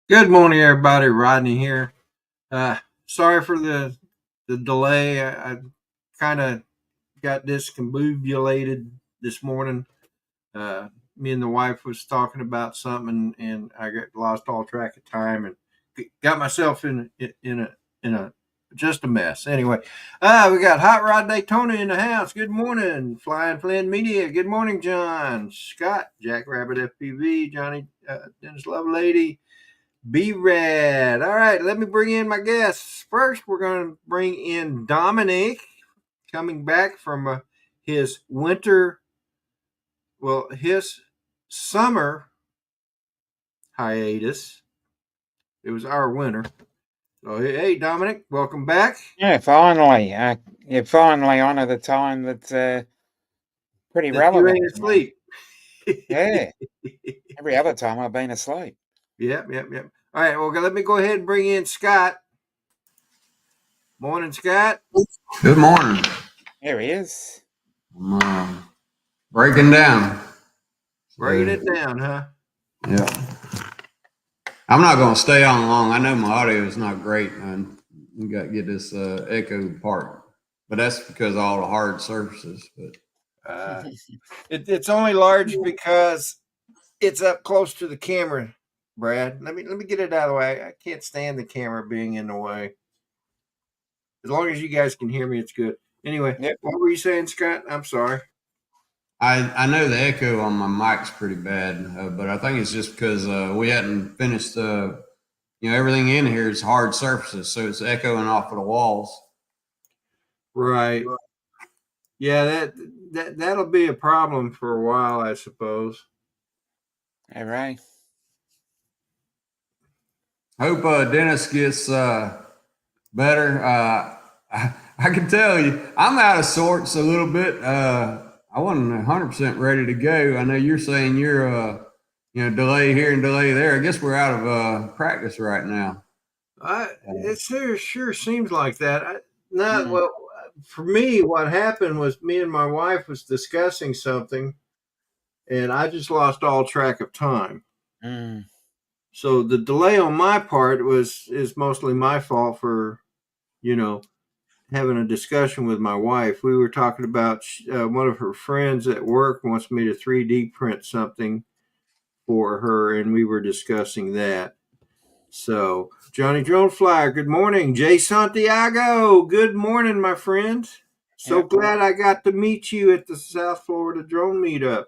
Good morning, everybody. Rodney here. Sorry for the delay. I kind of got discombobulated this morning. Me and the wife was talking about something, and I got lost all track of time and got myself in a just a mess. Anyway, we got Hot Rod Daytona in the house. Good morning, Flying Flynn Media. Good morning, John Scott, Jackrabbit FPV, Johnny Dennis Lovelady. Be red. All right, let me bring in my guests. First, we're going to bring in Dominic, coming back from his winter, his summer hiatus. It was our winter. So, hey, Dominic, welcome back. Yeah, finally. You finally honour the time that's pretty relevant. You ain't asleep. Yeah. Every other time I've been asleep. Yep. All right, well, let me go ahead and bring in Scott. Morning, Scott. Good morning. Here he is. I'm breaking down. Breaking it down, huh? Yeah. I'm not going to stay on long. I know my audio is not great, and we got to get this echo part, but that's because of all the hard surfaces. But It's only large because it's up close to the camera, Brad. Let me get it out of the way. I can't stand the camera being in the way. As long as you guys can hear me, it's good. Anyway, Yep. What were you saying, Scott? I'm sorry. I know the echo on my mic's pretty bad, but I think it's just because we hadn't finished. Everything in here is hard surfaces, so it's echoing off of the walls. Right. Yeah, that'll be a problem for a while, I suppose. All right. Hope Dennis gets better. I can tell you, I'm out of sorts a little bit. I wasn't 100% ready to go. I know you're saying you're, delay here and delay there. I guess we're out of practice right now. It sure seems like that. Well, for me, what happened was me and my wife was discussing something, and I just lost all track of time. So the delay on my part is mostly my fault for, having a discussion with my wife. We were talking about one of her friends at work wants me to 3D print something for her, and we were discussing that. So Johnny Drone Flyer, good morning. Jay Santiago, good morning, my friend. So glad I got to meet you at the South Florida Drone Meetup.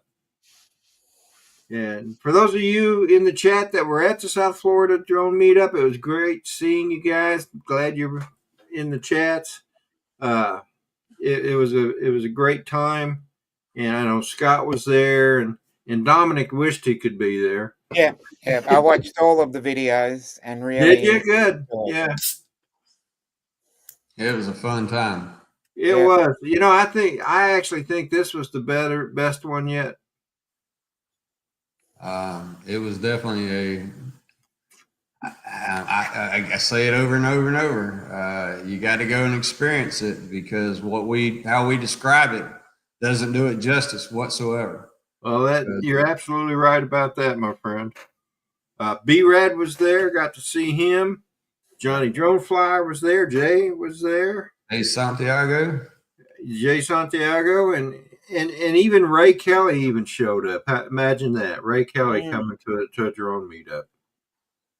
And for those of you in the chat that were at the South Florida Drone Meetup, it was great seeing you guys. Glad you're in the chats. It was a great time, and I know Scott was there, and Dominic wished he could be there. Yeah. I watched all of the videos and really. Did you? Good. Yeah. It was a fun time. It was. I actually think this was the best one yet. It was definitely I say it over and over and over. You got to go and experience it, because how we describe it doesn't do it justice whatsoever. Well, you're absolutely right about that, my friend. B-Rad was there. Got to see him. Johnny Drone Flyer was there. Jay was there. Jay Santiago, and even Ray Kelly even showed up. Imagine that, Ray Kelly coming to a drone meetup.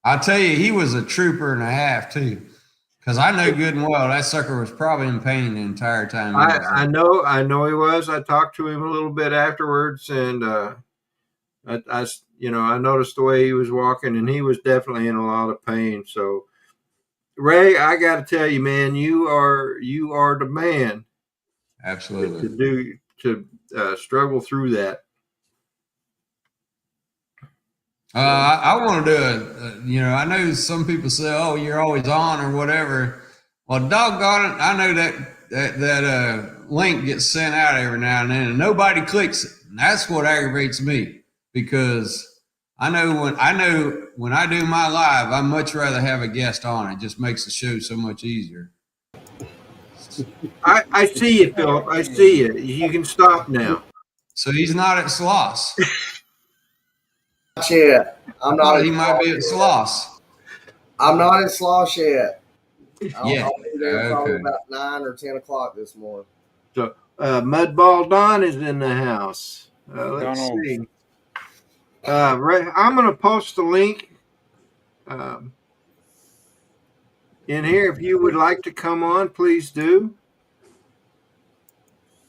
I'll tell you, he was a trooper and a half too, because I know good and well that sucker was probably in pain the entire time. I know he was. I talked to him a little bit afterwards, and I noticed the way he was walking, and he was definitely in a lot of pain. So, Ray, I got to tell you, man, you are the man. Absolutely. To struggle through that. I want to do I know some people say, "Oh, you're always on" or whatever. Well, doggone it, I know that link gets sent out every now and then, and nobody clicks it. And that's what aggravates me, because I know when I do my live, I much rather have a guest on. It just makes the show so much easier. I see you, Philip. I see you. You can stop now. So he's not at Sloss. Yeah, I'm not. He might be at Sloss. I'm not in Slosh yet. Yeah. I'll be there probably Okay. about 9 or 10 o'clock this morning. So Mudball Don is in the house. Let's Donald. see. I'm going to post the link um, in here. If you would like to come on, please do.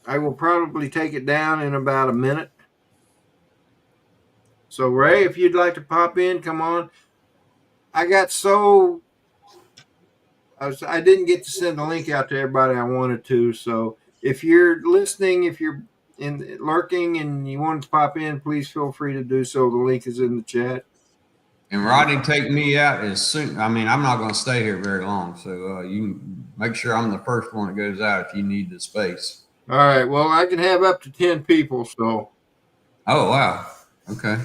I will probably take it down in about a minute. So Ray, if you'd like to pop in, come on. I didn't get to send the link out to everybody I wanted to. So if you're listening, if you're lurking and you want to pop in, please feel free to do so. The link is in the chat. And Rodney, take me out as soon. I mean, I'm not going to stay here very long, so you make sure I'm the first one that goes out if you need the space. All right. Well, I can have up to 10 people. So. Oh wow. Okay.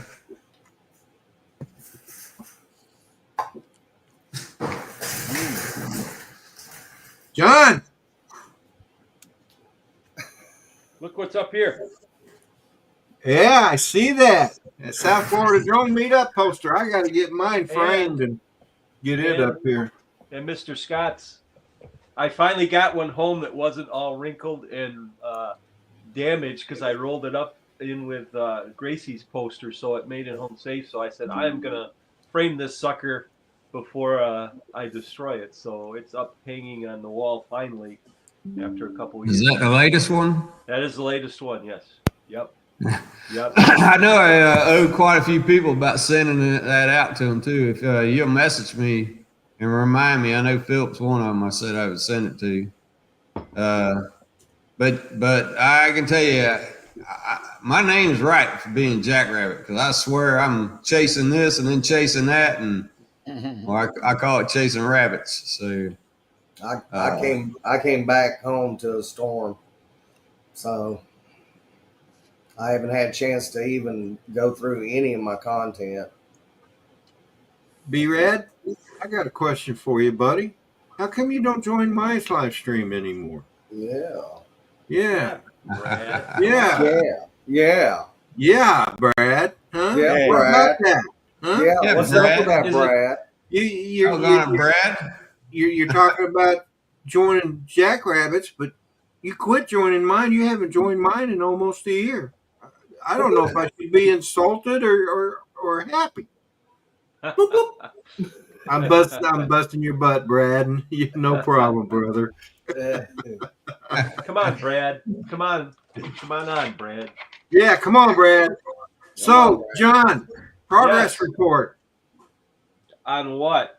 John. Look what's up here. Yeah, I see that. At South Florida Drone Meetup poster. I got to get mine framed and get it up here. And Mr. Scott's. I finally got one home that wasn't all wrinkled and damaged because I rolled it up in with Gracie's poster, so it made it home safe. So I said, I am going to frame this sucker before I destroy it. So it's up hanging on the wall finally after a couple years. Is that the latest one? That is the latest one, yes. Yep. Yep. I know I owe quite a few people about sending that out to them too. If you'll message me and remind me, I know Philip's one of them. I said I would send it to you. But I can tell you, my name's right for being Jackrabbit because I swear I'm chasing this and then chasing that, and well, I call it chasing rabbits. So I came back home to a storm, so I haven't had a chance to even go through any of my content. B-Rad, I got a question for you, buddy. How come you don't join my live stream anymore? Yeah. Yeah. Brad. Yeah, Brad. Huh? Yeah, What Brad. about that? Huh? Yeah, what's up with that, Is it- Brad? You're talking about joining Jackrabbits, but you quit joining mine. You haven't joined mine in almost a year. I don't know if I should be insulted or happy. I'm busting your butt, Brad. No problem, brother. Come on, Brad. Come on, Brad. Yeah, come on, Brad. So, John, progress Yes. report. On what?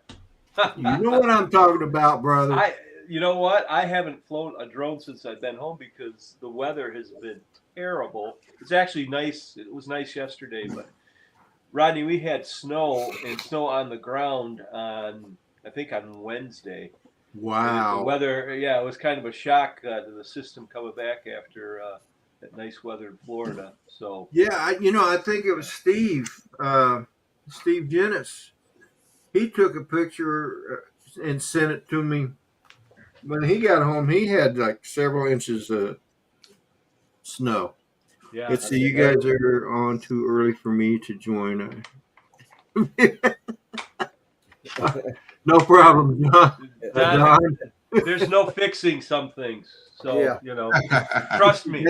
You know what I'm talking about, brother. You know what? I haven't flown a drone since I've been home because the weather has been terrible. It's actually nice. It was nice yesterday, but Rodney, we had snow and snow on the ground on, I think, on Wednesday. Wow. The weather, yeah, it was kind of a shock to the system coming back after that nice weather in Florida. So yeah, I think it was Steve Jennis. He took a picture and sent it to me. When he got home, he had like several inches of snow. yeah, Let's see, you guys are on too early for me to join. No problem, John. Don, there's no fixing some things. So Yeah. trust me.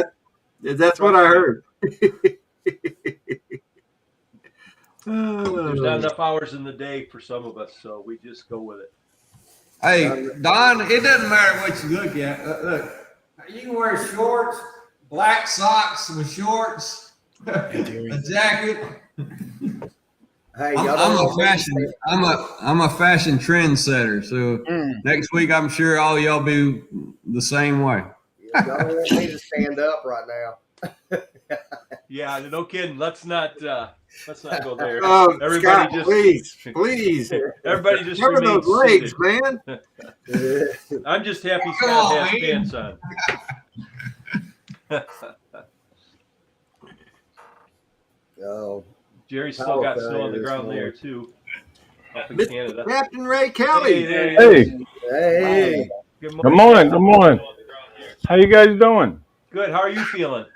That's what I heard. There's not enough hours in the day for some of us, so we just go with it. Hey, Don, it doesn't matter what you look at. Look, you can wear shorts, black socks with shorts, a jacket. Hey, I'm a fashion trendsetter. So next week, I'm sure all y'all be the same way. y'all don't want me to stand up right now. Yeah, no kidding. Let's not go there. Oh, Everybody Scott, just please. everybody just Remember remains those legs, seated. man. I'm just happy Come Scott on, has man. pants on. Oh, Jerry's still got snow on the ground there too, up in Canada. Captain Ray Kelly. Hey, there he is. hey. Good Good morning. Good morning. How you guys doing? Good. How are you feeling?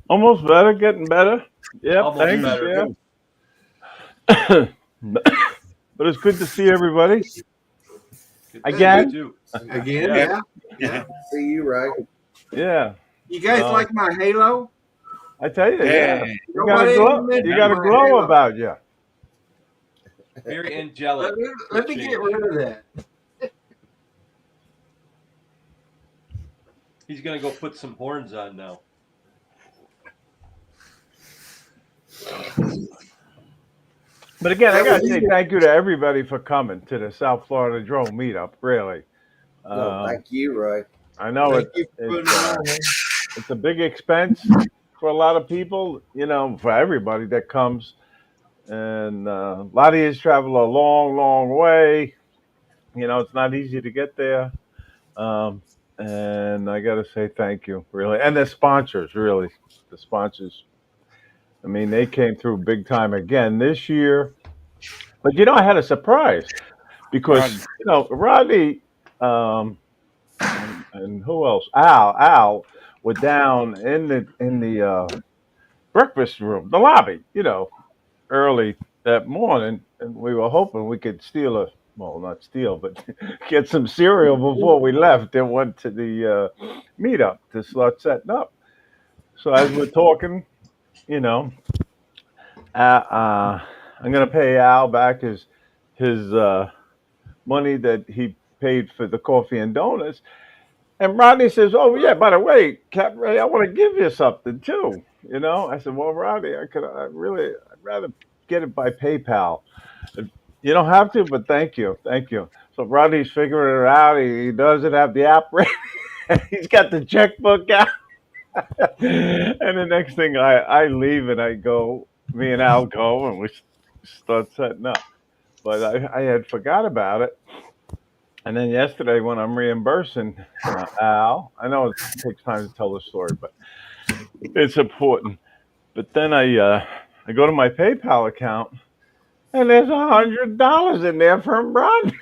Almost better, getting better. Yeah, Almost thanks. better. Yeah. But it's good to see everybody Good again. too. Again, Yeah. yeah. See you, Ray. Yeah. You guys like my halo? I tell you, yeah. Hey, You got a Nobody glow. even mentioned You got a my glow halo. about you. Very angelic. Let me get rid of that. He's gonna go put some horns on now. But again, I That gotta was say easy. thank you to everybody for coming to the South Florida Drone meetup. Really, No, thank you, Ray. I know Thank you for putting it on, man. it's a big expense for a lot of people. You know, for everybody that comes, and a lot of you travel a long, long way. You know, it's not easy to get there. Um, and I gotta say thank you, really, and the sponsors, really, the sponsors. I mean, they came through big time again this year. But you know, I had a surprise because Rod, Rodney and who else? Al were down in the breakfast room, the lobby. You know, early that morning, and we were hoping we could steal not steal, but get some cereal before we left and went to the meetup to start setting up. So as we're talking, you know, I'm gonna pay Al back his money that he paid for the coffee and donuts. And Rodney says, "Oh yeah, by the way, Cap Ray, I want to give you something too." You know, I said, "Well, Rodney, I'd rather get it by PayPal. You don't have to, but thank you." So Rodney's figuring it out. He doesn't have the app ready. He's got the checkbook out. And the next thing I leave and I go, me and Al go and we start setting up. But I had forgot about it. And then yesterday when I'm reimbursing Al, I know it takes time to tell the story, but it's important. But then I go to my PayPal account and there's $100 in there from Rodney.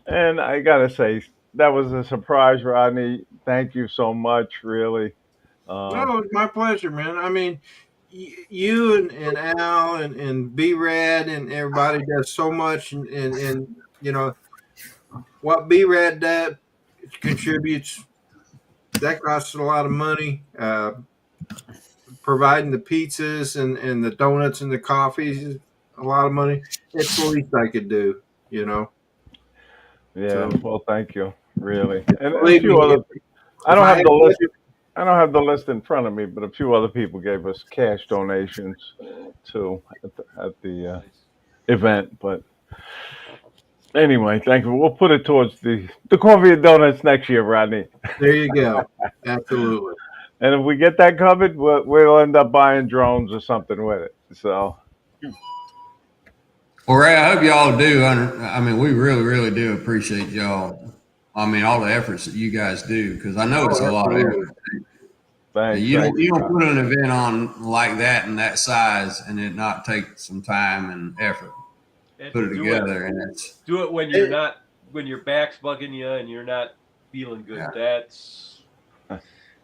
And I gotta say that was a surprise, Rodney. Thank you so much, really. Um, No, it's my pleasure, man. I mean, you and Al and B Rad and everybody does so much, and you know what B Rad does contributes. That costs a lot of money. Providing the pizzas and the donuts and the coffees is a lot of money. It's the least I could do, you know. yeah, So well, thank you, really, and a believe few me, other. I if don't I have had the list. I don't have the list in front of me, but a few other people gave us cash donations too at the event. But anyway, thank you. We'll put it towards the coffee and donuts next year, Rodney. there you go. Absolutely. And if we get that covered, we'll end up buying drones or something with it. So Well, Ray, I hope y'all do. I mean, we really, really do appreciate y'all. I mean, all the efforts that you guys do, because I know it's Oh, a lot of absolutely. effort. thanks, You don't Scott. put an event on like that and that size and it not take some time and effort And put to it together. And it's do it when you're not when your back's bugging you and you're not feeling good. yeah,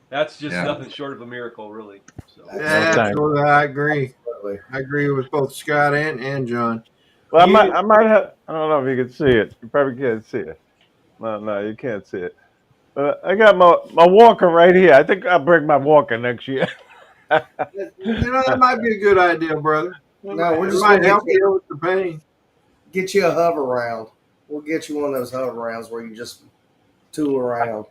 That's just yeah. nothing short of a miracle, really. So Well, Yeah, thanks. absolutely. I agree. Absolutely. I agree with both Scott and John. Well, You, I might have. I don't know if you can see it. You probably can't see it. No, you can't see it. I got my walker right here. I think I'll bring my walker next year. you know, that might be a good idea, brother. No, we're It just might gonna help you with the pain. get you a hover round. We'll get you one of those hover rounds where you just tool around.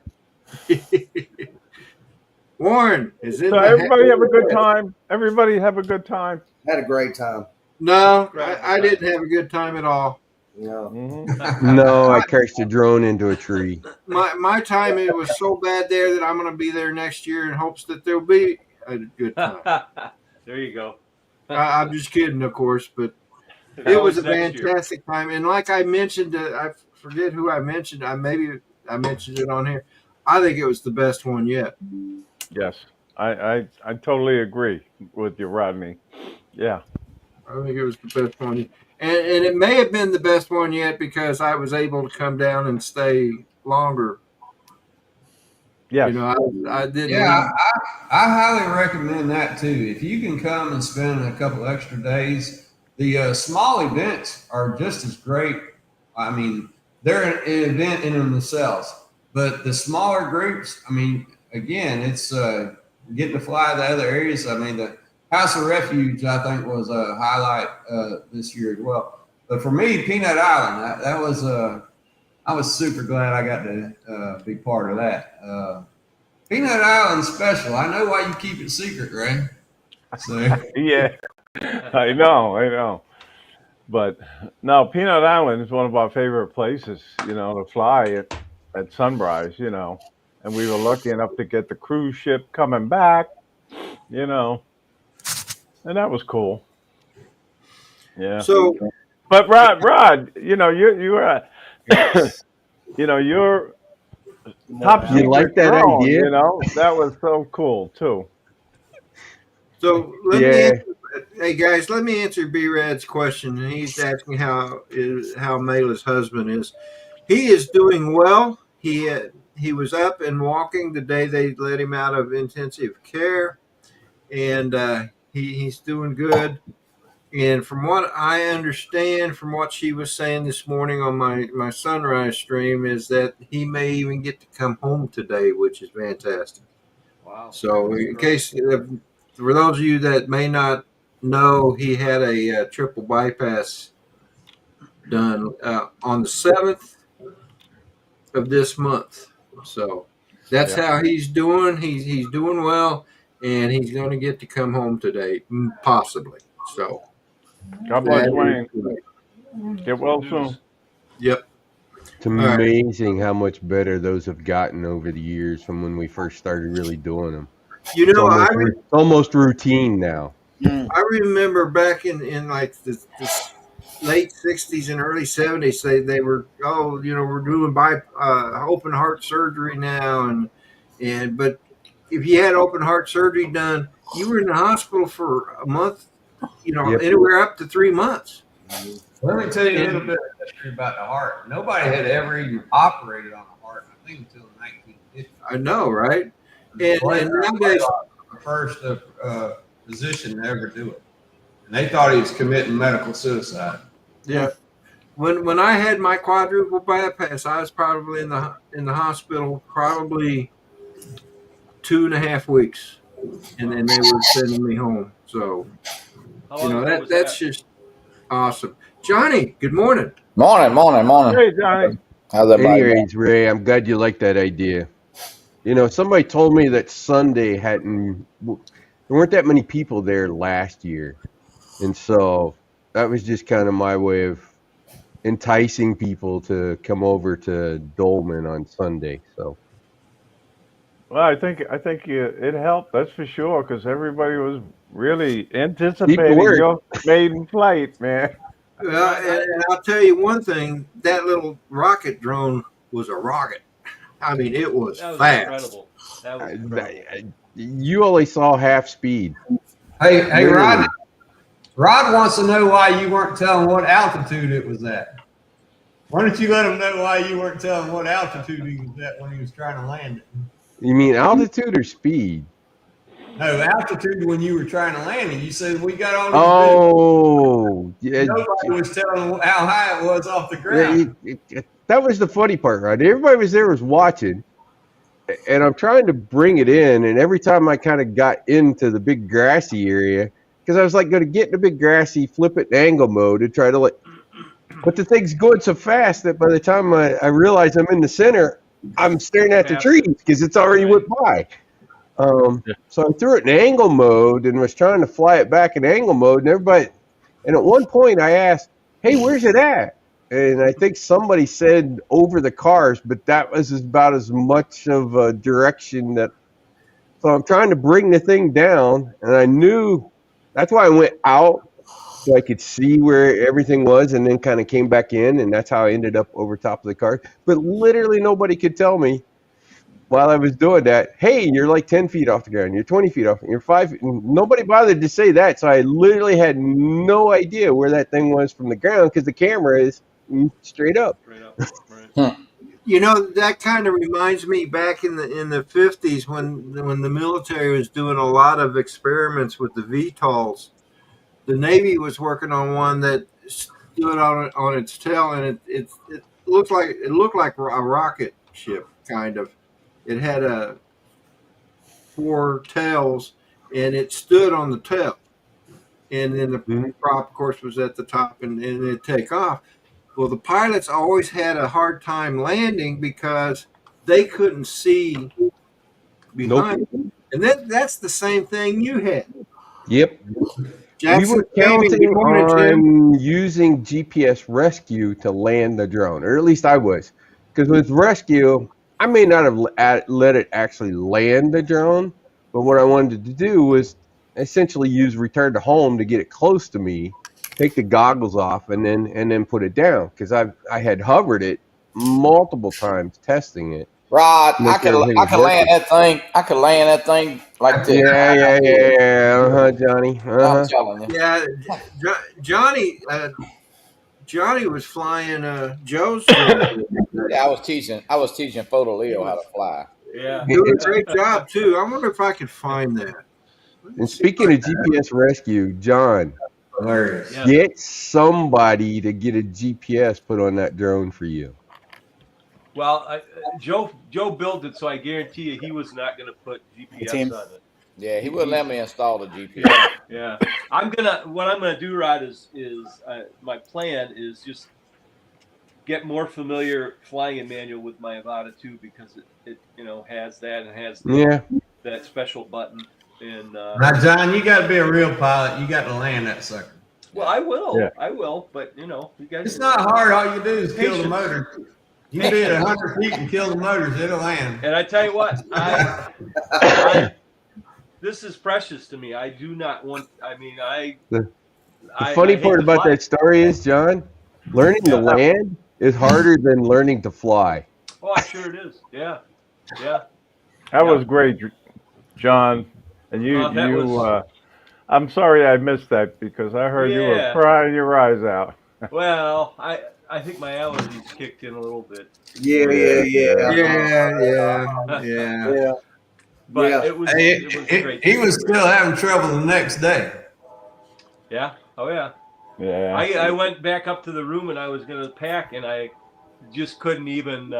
Warren is in So the everybody have a good house. time. Everybody have a good time. Had a great time. No, I didn't have a good time at all. No. Hmm no, I crashed a drone into a tree. My time, it was so bad there that I'm going to be there next year in hopes that there'll be a good time. there you go. I'm just kidding, of course, but Who it was a knows next year? fantastic time. And like I mentioned, I forget who I mentioned. I mentioned it on here. I think it was the best one yet. Yes, I totally agree with you, Rodney. Yeah. I think it was the best one, and it may have been the best one yet because I was able to come down and stay longer. Yes. You know, I didn't Yeah, leave. I highly recommend that too. If you can come and spend a couple extra days, The small events are just as great. I mean, they're an event in themselves, but the smaller groups, I mean, again, it's getting to fly to other areas. I mean, the House of Refuge, I think, was a highlight this year as well. But for me, Peanut Island, that was I was super glad I got to be part of that. Peanut Island special. I know why you keep it secret, Ray. So Yeah, I know. But no, Peanut Island is one of our favorite places, to fly at sunrise, And we were lucky enough to get the cruise ship coming back, and that was cool. Yeah. So But Rod, you're your top You like secret that drone, idea? that was so cool too. let me Yeah. hey guys, let me answer B Rad's question. And he's asking how Mayla's husband is. He is doing well. He was up and walking the day they let him out of intensive care, and he's doing good. And from what I understand, from what she was saying this morning on my sunrise stream, is that he may even get to come home today, which is fantastic. Wow. So, in case for those of you that may not know, he had a triple bypass done on the 7th of this month. So that's Yeah. how he's doing. He's doing well, and he's going to get to come home today, possibly. So God bless that Wayne. is good. Get well Good soon. news. Yep. It's right. amazing how much better those have gotten over the years from when we first started really doing them. You It's know, almost routine now. I remember back in like the late '60s and early '70s, they were we're doing open heart surgery now, but if you had open heart surgery done, you were in the hospital for a month, Yep. anywhere up to 3 months. let me tell you a little bit of history about the heart. Nobody had ever even operated on a heart, I think, until the 1950s. I know, right? And nowadays, The first physician to ever do it, and they thought he was committing medical suicide. yeah. When I had my quadruple bypass, I was probably in the hospital probably 2.5 weeks, and then they were sending me home. So How long ago was that's that? just awesome. Johnny, good morning. Morning. Hey, Johnny. How's everybody doing? Anyways, Ray, I'm glad you like that idea. Somebody told me that Sunday there weren't that many people there last year. And so that was just kind of my way of enticing people to come over to Dolman on Sunday. So Well, I think it helped. That's for sure, because everybody was really anticipating word. your maiden flight, man. Well, and I'll tell you one thing: that little rocket drone was a rocket. I mean, it was That was fast. incredible. That was incredible. You only saw half speed. Hey, Literally. Rod wants to know why you weren't telling what altitude it was at. Why don't you let him know why you weren't telling what altitude he was at when he was trying to land it? You mean altitude or speed? No, altitude when you were trying to land it. You said we got all these Oh, yeah. Nobody was telling how high it was off the ground. That was the funny part, right? Everybody was watching, and I'm trying to bring it in, and every time I kind of got into the big grassy area, because I was like going to get in the big grassy, flip it in angle mode, and try to but the thing's going so fast that by the time I realize I'm in the center, I'm staring at the trees because it's already went by. So I threw it in angle mode and was trying to fly it back in angle mode, and at one point I asked, "Hey, where's it at?" And I think somebody said over the cars, but that was about as much of a direction that. So I'm trying to bring the thing down, and I knew that's why I went out so I could see where everything was, and then kind of came back in, and that's how I ended up over top of the car. But literally nobody could tell me while I was doing that, hey, you're like 10 feet off the ground, you're 20 feet off, you're 5 feet. Nobody bothered to say that, so I literally had no idea where that thing was from the ground because the camera is straight up. Right. That kind of reminds me back in the '50s when the military was doing a lot of experiments with the VTOLs. the Navy was working on one that stood on its tail, and it looked like a rocket ship kind of. It had a four tails, and it stood on the tail, and then the prop, of course, was at the top, and it'd take off. Well, the pilots always had a hard time landing because they couldn't see behind. Nope. And that's the same thing you had. Yep. Jackson, we were Jamie, counting good morning, Jim. on using GPS rescue to land the drone, or at least I was. Because with rescue, I may not have let it actually land the drone, but what I wanted to do was essentially use return to home to get it close to me, take the goggles off, and then put it down. Because I had hovered it multiple times testing it. Rod, Make I could everything land working. that thing. I could land that thing like this. Yeah. Johnny. I'm telling you. Yeah, Johnny was flying Joe's drone. Yeah, I was teaching Photo Leo how to fly. Yeah. Doing a great job too. I wonder if I could find that. And speaking of GPS rescue, John, Hilarious. Yeah. get somebody to get a GPS put on that drone for you. Well, Joe built it, so I guarantee you he was not going to put GPS on it. Yeah, he wouldn't let me install the GPS. Yeah. What I'm gonna do, Rod, is my plan is just get more familiar flying a manual with my Avata 2 because it has that and has that special button. And Now, John, you got to be a real pilot. You got to land that sucker. well, I will, Yeah. but you guys. It's not hard. All you do is kill the Patience. motor. You be at 100 feet and kill the motors. It'll land. And I tell you what, this is precious to me. I do not want. I mean, The funny part about that story is, John, learning to land is harder than learning to fly. Oh, I'm sure it is. Yeah. That was great, John. And I'm sorry I missed that because I heard you were crying your eyes out. Well, I think my allergies kicked in a little bit. Yeah. But it was great. He was still having trouble the next day. Yeah. Oh yeah. Yeah. I went back up to the room and I was gonna pack and I just couldn't even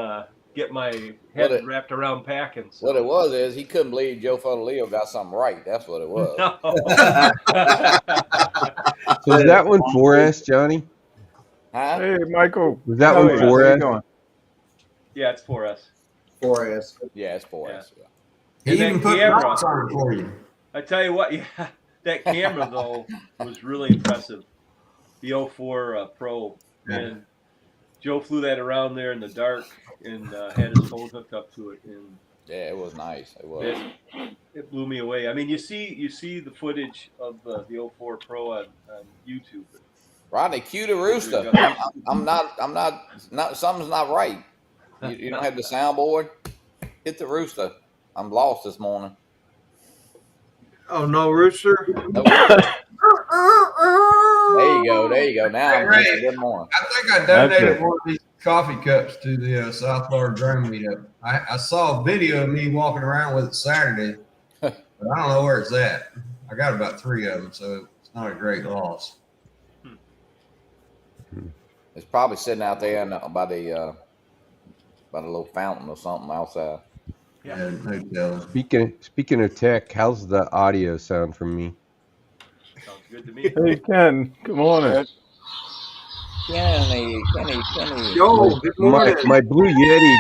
get my head wrapped around packing. So. What it was is he couldn't believe Joe Photo Leo got something right. That's what it was. No. So is that one 4S, Johnny? Huh? Hey, Michael. Was that one 4S? Yeah, it's 4S. 4S. Yeah, it's 4S. Yeah. He even put rocks on it for you. I tell you what, that camera though was really impressive. The 04 Pro, and Joe flew that around there in the dark and had his phone hooked up to it, and yeah, it was nice. It was. It blew me away. I mean, you see the footage of the 04 Pro on YouTube. Rodney, cue the rooster. I'm not. Something's not right. You don't have the soundboard. Hit the rooster. I'm lost this morning. Oh, no rooster. Nope. There you go. Now I'm thinking good morning. I think I donated one of these coffee cups to the South Florida Drone Meetup. I saw a video of me walking around with it Saturday, but I don't know where it's at. I got about 3 of them, so it's not a great loss. It's probably sitting out there by the little fountain or something outside. Yeah, no telling. Speaking of tech, how's the audio sound from me? Sounds good to me. Hey, Ken. Good morning. Kenny. Yo, good morning. My Blue Yeti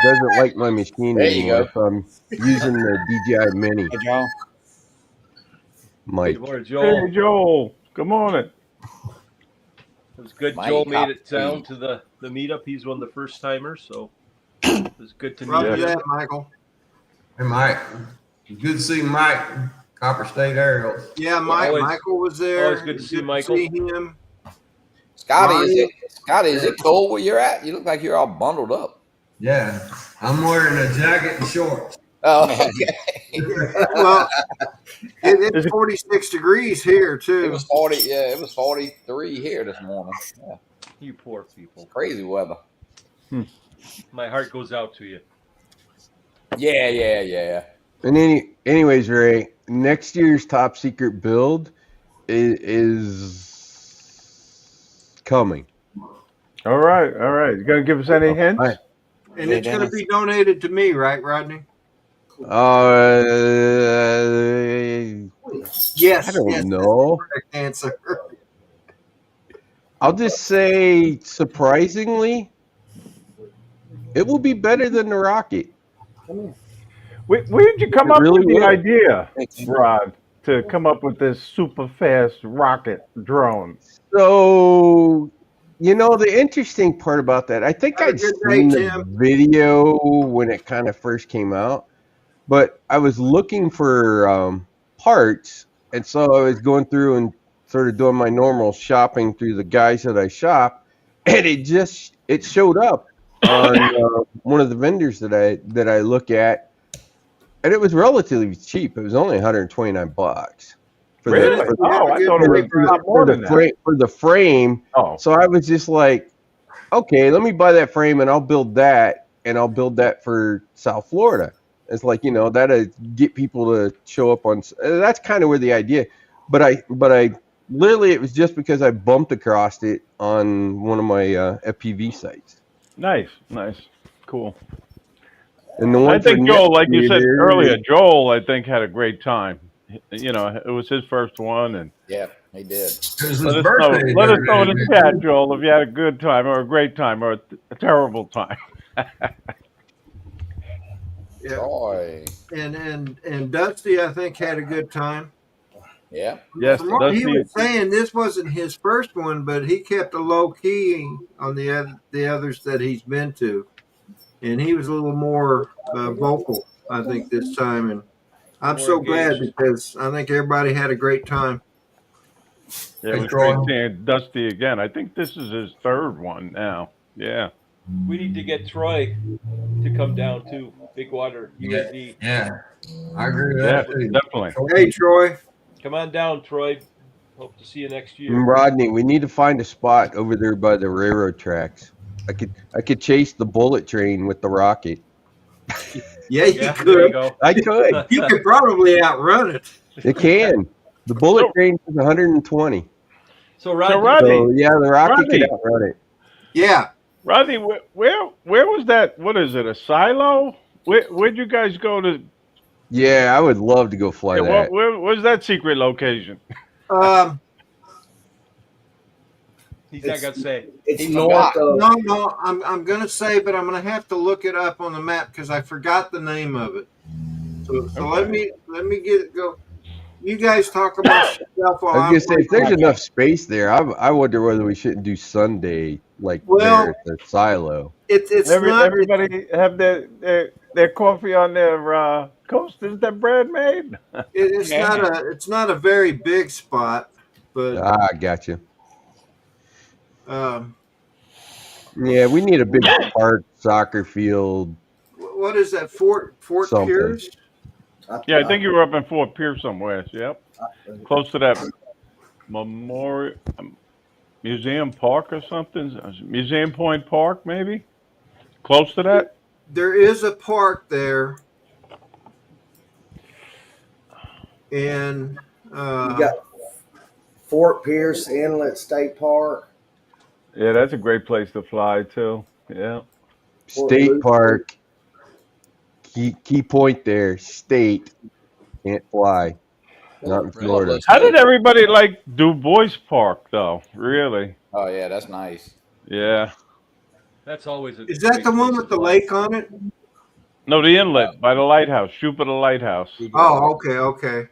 doesn't like my machine There you anymore, go. so I'm using the DJI Mini. Hey, John. Mike. Good morning, Joel. Hey, Joel. Good morning. It was good. Mike, Joel made it copy. down to the meetup. He's one of the first timers, so it was good to meet Roger him. that, Michael. Hey, Mike. Good to see Mike, Copper State Aerials. Yeah, Always- Michael was there. always good to see Michael. See him. Scotty, is it cold where you're at? You look like you're all bundled up. Yeah, I'm wearing a jacket and shorts. Oh, okay. Well, it's 46 degrees here too. It was 40. Yeah, it was 43 here this morning. Yeah, You poor people. crazy weather. My heart goes out to you. Yeah. And anyways, Ray, next year's top secret build is coming. All right, all right. You gonna give us any hints? I- And Yeah, it's going to Dennis. be donated to me, right, Rodney? Uh, Yes. I don't Yes. That's the know. correct answer. I'll just say, surprisingly, it will be better than the rocket. Where did you come It up really with the will. idea, Thanks. Rod, to come up with this super fast rocket drone? So, the interesting part about that, I think Have a I'd good day, seen the Tim. video when it kind of first came out, but I was looking for parts, and so I was going through and sort of doing my normal shopping through the guys that I shop, and it showed up on one of the vendors that I look at, and it was relatively cheap. It was only $129 for the Really? for the Have Oh, a I good thought it day, was a lot more than that. for the frame. Oh, So I was just like, okay, let me buy that frame and I'll build that, and I'll build that for South Florida. It's like, that'll get people to show up on. That's kind of where the idea. But I literally, it was just because I bumped across it on one of my FPV sites, nice, nice, cool. and the I one for think Joel, like you said earlier, Navigator. Joel, I think had a great time. It was his first one, and Yeah, he did. It was his birthday the let us other know day, in the man. chat, Joel, if you had a good time or a great time or a terrible time. Yeah. Troy. And Dusty, I think, had a good time. Yeah. Yes, From what he Dusty. was saying, this wasn't his first one, but he kept a low key on the others that he's been to, and he was a little more vocal, I think, this time. And I'm More so glad engaged. because I think everybody had a great time. Yeah, it Hey, was Troy. great seeing Dusty again. I think this is his third one now. Yeah. We need to get Troy to come down too. Big Water, Yeah, UAV. yeah, I agree with Yes, that too. definitely. Hey, Troy. Come on down, Troy. Hope to see you next year. Rodney, we need to find a spot over there by the railroad tracks. I could chase the bullet train with the rocket. Yeah, you Yeah, there you could. go. I could. You could probably outrun it. It can. The bullet So, train is 120. So Rod, Rodney, So yeah, the rocket could Rodney, outrun it. Yeah. Rodney, where was that? What is it? A silo? Where'd you guys go to? Yeah, I would love to go fly Yeah, that. where's that secret location? Um, he's not gonna say. It's He north forgot. of. no, I'm gonna say, but I'm gonna have to look it up on the map because I forgot the name of it. So Okay. let me get it go. You guys talk amongst yourself while I was I'm gonna say, if there's looking. enough space there, I wonder whether we shouldn't do Sunday like Well, there at the silo. it's not. Everybody have their coffee on their coasters that Brad made. Yeah. It's not a very big spot, but Ah, gotcha. um, Yeah, we need a big park, soccer field, what is that? Fort something. Pierce? Yeah, I think you were up in Fort Pierce somewhere. Yep, close to that memorial museum park or something. Museum Point Park, maybe. Close to that. There is a park there, and You got Fort Pierce Inlet State Park. Yeah, that's a great place to fly too. Yeah. Fort State Luke. park. Key point there. State can't fly. Not in Florida. How did everybody like Du Bois Park though? Really? Oh yeah, that's nice. Yeah. That's always a is that great the one place with to the fly. lake on it? No, the inlet by the lighthouse. Shoot at the lighthouse. Oh, okay.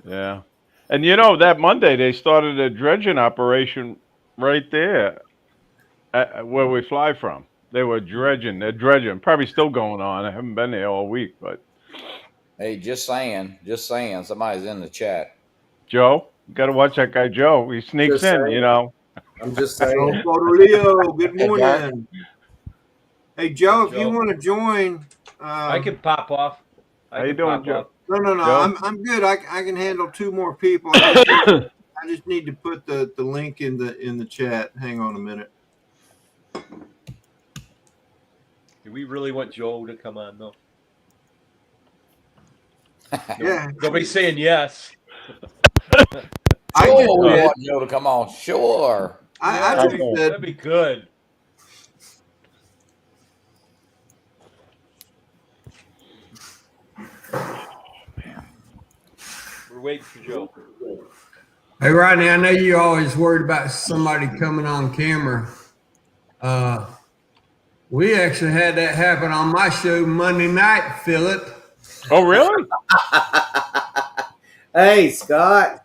Yeah. And that Monday they started a dredging operation right there where we fly from. They were dredging. They're dredging. Probably still going on. I haven't been there all week, but Hey, just saying. Somebody's in the chat. Joe, you got to watch that guy Joe. He sneaks Just in, saying. I'm just saying. Joe Leo, good Hey, Bart. morning. Hey, Joe, if you Joe. want to join, I can pop off. How you doing, Joe? No. Joe? I'm good. I can handle two more people. I just need to put the link in the chat. Hang on a minute. Do we really want Joe to come on though? Yeah, Nobody's saying yes. I Sure, just we did. want Joe to come on. Sure. I Yeah, just did. that'd be good. We're waiting for Joe. Hey, Rodney, I know you're always worried about somebody coming on camera. We actually had that happen on my show Monday night, Philip. Oh, really? Hey, Scott.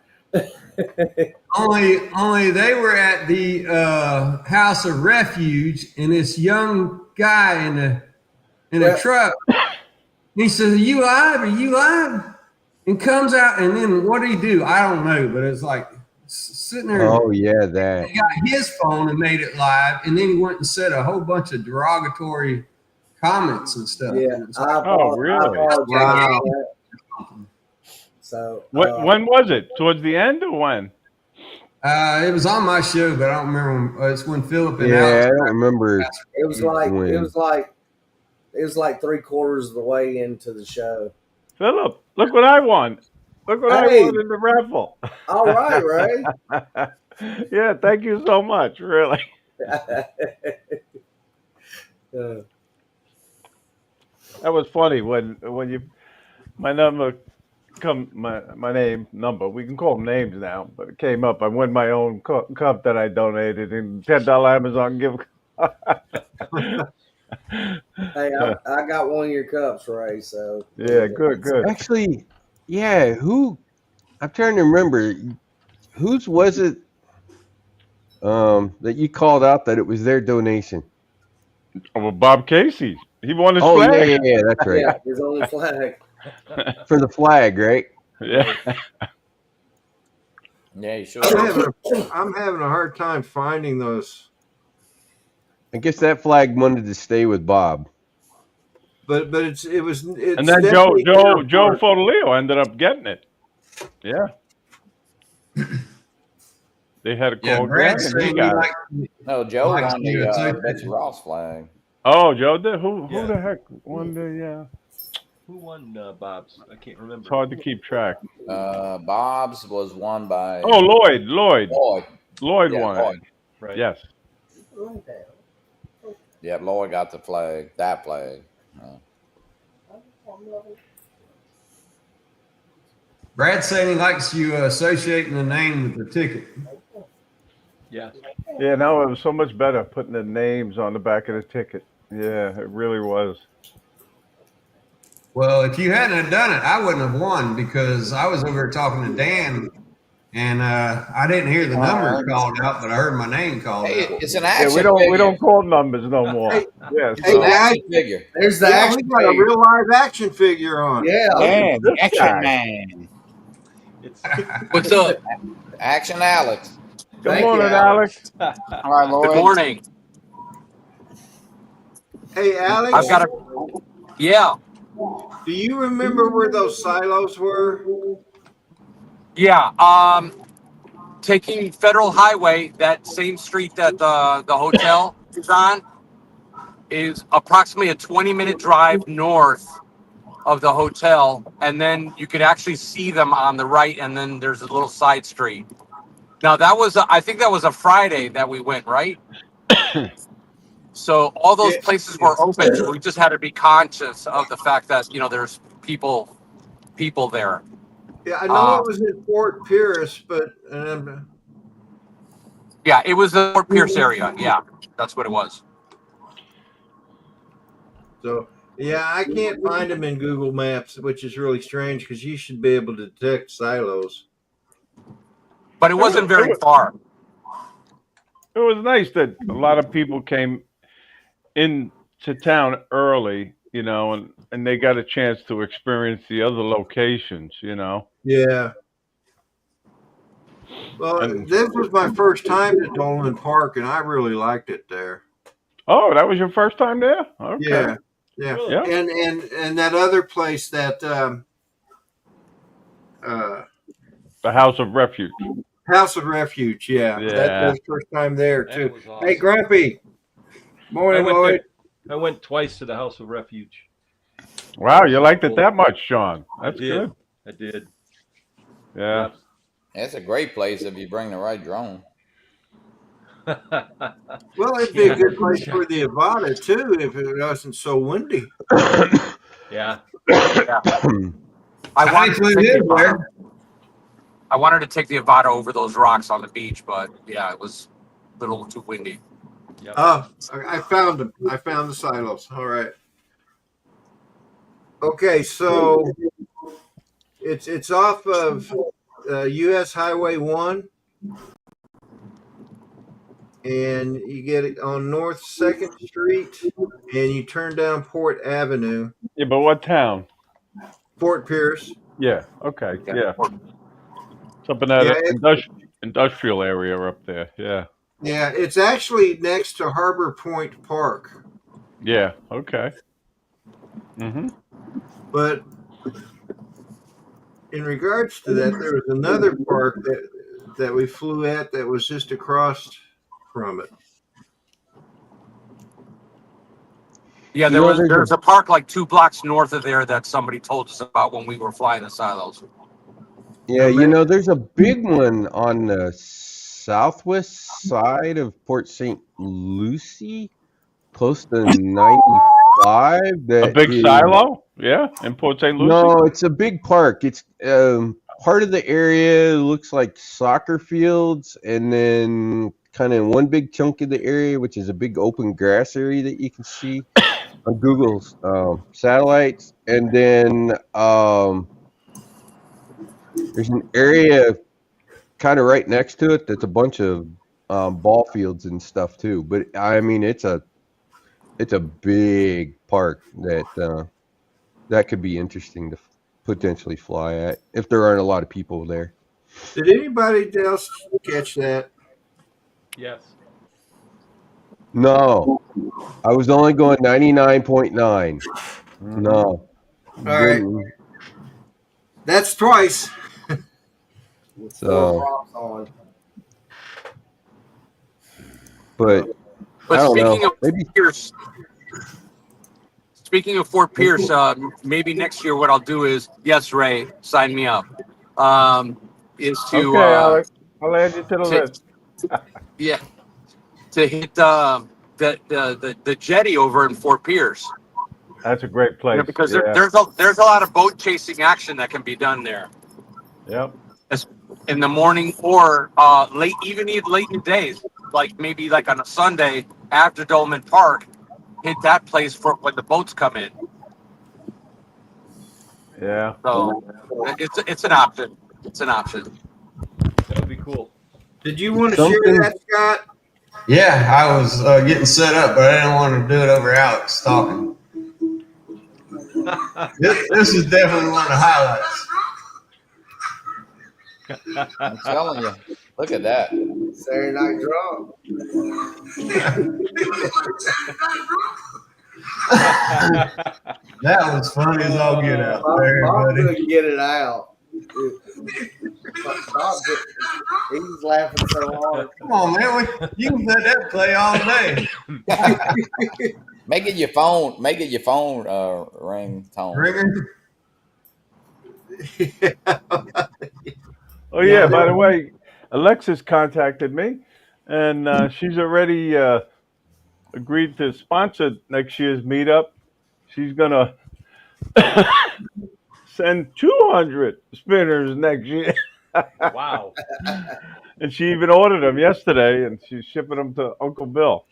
Only they were at the House of Refuge, and this young guy in a Well- truck. He says, "Are you live? Are you live?" And comes out, and then what did he do? I don't know, but it's like sitting there. Oh yeah, that. He got his phone and made it live, and then he went and said a whole bunch of derogatory comments and stuff. Yeah, And it's like, Oh, really? I apologize Wow. for that. So, When was it? Towards the end or when? it was on my show, but I don't remember. It's when Philip and Yeah, I Alex. don't remember. it was like When? it was like 3/4 of the way into the show. Philip, look what I won. Look what I Hey. won in the raffle. All right, Ray. Yeah, thank you so much. Really. Uh, That was funny when you my number my name number, we can call them names now, but it came up. I won my own cup that I donated in $10 Amazon gift. hey, I got one of your cups, Ray. So Yeah, good. Actually, yeah. I'm trying to remember. Whose was it? That you called out that it was their donation. Oh, well, Bob Casey, he won his Oh flag. yeah, that's right. Yeah, his own flag. For the flag, right? Yeah. Yeah, you sure. I'm having a hard time finding those. I guess that flag wanted to stay with Bob. But it's And then definitely Joe Fodolio ended up getting it. Yeah. They had a Yeah, call Brad Greg, and said he he got it. liked. No, Joe Likes won you, too. the Betsy Ross flag. Oh, Joe did. Who Yeah. the heck won the? Who won Bob's? I can't remember. It's hard to keep track. Bob's was won by Oh, Lloyd Lloyd. Yeah, won Lloyd. it. Right. Yes. Yeah, Lloyd got the flag. That flag. Brad said he likes you associating the name with the ticket. Yeah. Yeah, no, it was so much better putting the names on the back of the ticket. Yeah, it really was. Well, if you hadn't have done it, I wouldn't have won because I was over here talking to Dan, and I didn't hear the number called out, but I heard my name called Hey, out. it's an Yeah, action we don't figure. call numbers no more. Hey, Yeah, It's so an action figure. There's the Yeah, we action got a figure. real live action figure on. Yeah. Yeah, this action guy. man. It's What's up? Action Alex. Good Thank you, morning, Alex. All right, Lloyd. Good morning. Hey, Alex, I've got a yeah, do you remember where those silos were? yeah. Taking Federal Highway, that same street that the hotel is on, is approximately a 20-minute drive north of the hotel, and then you could actually see them on the right, and then there's a little side street. Now that was I think that was a Friday that we went, right? So all those Yeah. places were open. So we just had to be conscious of the fact that there's people there. Yeah, I know it was in Fort Pierce, but Yeah, it was the Fort Pierce area. Yeah, that's what it was. so yeah, I can't find them in Google Maps, which is really strange because you should be able to detect silos. But it wasn't very far. It was nice that a lot of people came into town early, and they got a chance to experience the other locations, Yeah. Well, And- this was my first time to Dolan Park, and I really liked it there. Oh, that was your first time there? Okay. Yeah, yeah, Yeah. and that other place that The House of Refuge. House of Refuge. Yeah, Yeah. that was first time there That too. was awesome. Hey, Grumpy. Morning, Lloyd. I went twice to the House of Refuge. Wow, you liked it that much, Sean. That's I did. good. I did. Yeah. It's a great place if you bring the right drone. Well, it'd be a good place for the Avada too if it wasn't so windy. Yeah. Yeah. I wanted to take the Avada. I wanted to take the Avada over those rocks on the beach, but yeah, it was a little too windy. Yep. Oh, I found them. I found the silos. All right. Okay, so it's off of U.S. Highway 1, and you get it on North 2nd Street, and you turn down Port Avenue, Yeah, but what town? Fort Pierce. Yeah. Okay. Yeah. Or- It's up in that Yeah, industrial area up there. Yeah. Yeah, it's actually next to Harbor Point Park, Yeah. Okay. Mm-hmm. but in regards to that, there was another park that we flew at that was just across from it. Yeah, You know, there's there's a park like 2 blocks north of there that somebody told us about when we were flying the silos. Yeah, you know, there's a big one on the southwest side of Port St. Lucie, close to 95. A That big is, silo? Yeah, in Port St. Lucie? no, it's a big park. It's part of the area looks like soccer fields, and then kind of one big chunk of the area, which is a big open grass area that you can see on Google's satellites, and then there's an area kind of right next to it that's a bunch of ball fields and stuff too. But I mean, it's a big park that could be interesting to potentially fly at if there aren't a lot of people there. Did anybody else catch that? Yes. No, I was only going 99.9. No, All right, that's twice. so Props on. but I But don't speaking know. of Maybe Pierce, speaking of Fort Pierce, maybe next year what I'll do is, yes, Ray, sign me up. Is to Okay, Alex. I'll add you to the list. yeah, to hit the jetty over in Fort Pierce. That's a great place. Because yeah. there's a lot of boat chasing action that can be done there Yep. in the morning or late in the days, like maybe like on a Sunday after Dolman Park, hit that place for when the boats come in. Yeah. So it's an option. It's an option. That would be cool. Did you want to share that, Scott? Yeah, I was getting set up, but I didn't want to do it over Alex talking. This is definitely one of the highlights. I'm telling you. Look at that. Saturday Night Drunk. That was funny as all get out there, Bob buddy. couldn't get it out. Bob, he was laughing so hard. Come on, man. You can let that play all day. Make it your phone ringtone. Ringer. Oh yeah. By the way, Alexis contacted me, and she's already agreed to sponsor next year's meetup. She's gonna send 200 spinners next year. Wow. And she even ordered them yesterday, and she's shipping them to Uncle Bill.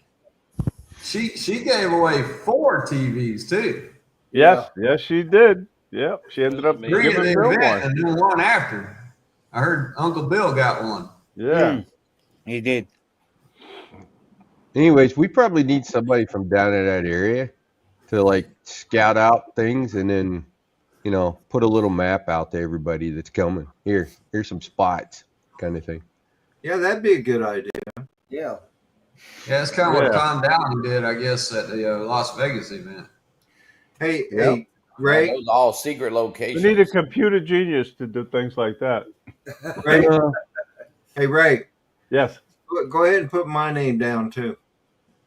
She gave away 4 TVs too. Yes, yes, she did. Yep, she ended up amazing. 3 at the giving Bill event one. and then 1 after. I heard Uncle Bill got one. Yeah. He did. anyways, we probably need somebody from down in that area to like scout out things and then, you know, put a little map out to everybody that's coming. Here's some spots, kind of thing. Yeah, that'd be a good idea. Yeah. Yeah, that's kind of what Yeah. Tom Downing did, I guess, at the Las Vegas event. Hey, Yep. hey, Ray, Those are all secret We locations. need a computer genius to do things like that. Ray, hey, Ray, Yes. go ahead and put my name down too.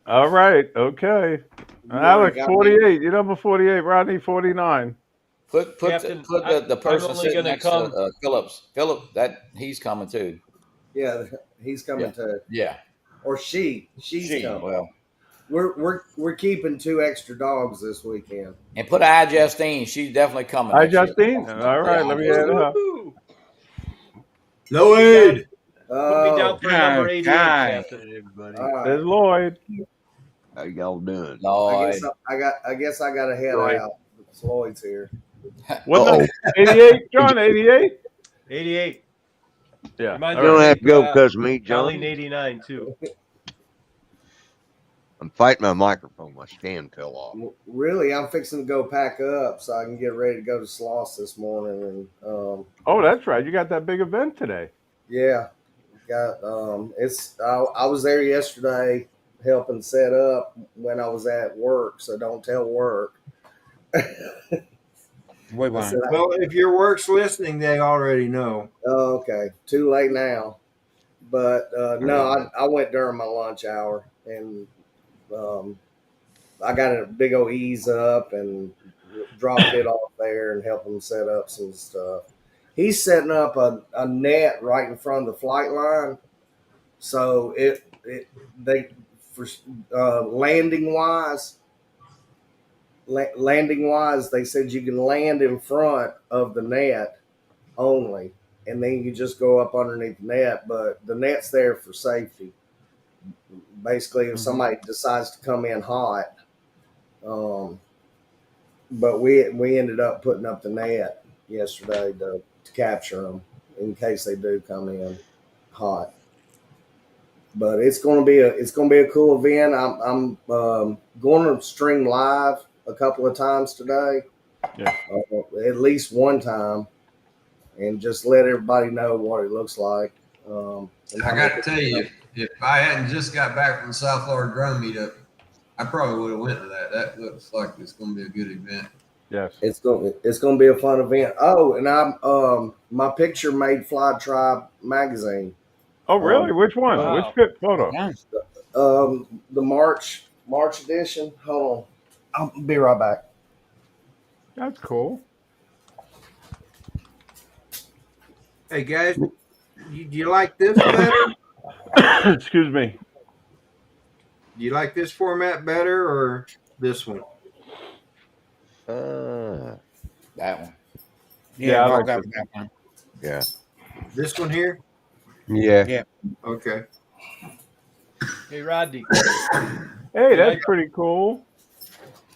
All right. Okay. You Alex, already got 48. You're number 48. Rodney, 49. Put Captain, the person only sitting gonna next come. to Phillips. Philip, that he's coming too. Yeah, he's coming too. Yeah. Or she's coming. Well, We're keeping 2 extra dogs this weekend. and put I Justine. She's definitely coming. Hi, next year. Justine. All right, let me add her. Woo-hoo. Lloyd. Put me down for number 88, Okay. Captain, and everybody. All right. There's Lloyd. How y'all doing? Lloyd. I guess I got to head Lloyd. out. Floyd's here. What Uh-oh. the 88, John? 88? 88. Yeah. Reminds all You don't right. have to go because of me, Colleen John. 89 too. I'm fighting my microphone. My stand fell off. Really, I'm fixing to go pack up so I can get ready to go to Sloss this morning. And Oh, that's right. You got that big event today. yeah, got I was there yesterday helping set up when I was at work, so don't tell work. We I won't. said, Well, if your work's listening, they already know. oh, okay, too late now. But no, I went during my lunch hour, and I got a big old ease up and dropped it off there and helped him set up some stuff. He's setting up a net right in front of the flight line, so they for landing wise, they said you can land in front of the net only, and then you just go up underneath the net. But the net's there for safety. Basically, if somebody decides to come in hot, but we ended up putting up the net yesterday to capture them in case they do come in hot. But it's going to be a cool event. I'm going to stream live a couple of times today, at least one time, and just let everybody know what it looks like. I got to tell you, if I hadn't just got back from the South Florida Drone Meetup, I probably would have went to that. That looks like it's going to be a good event. Yes. It's going to be a fun event. Oh, and I'm my picture made Fly Tribe magazine. Oh, really? Which one? Wow. Which fit photo? Yeah. The March edition. Hold on, I'll be right back. That's cool. Hey guys, do you like this better? Excuse me. Do you like this format better or this one? Uh, That one. Yeah, I we'll like go this. with that one. yeah. This one here? Yeah. Okay. Hey, Rodney. Hey, that's pretty cool.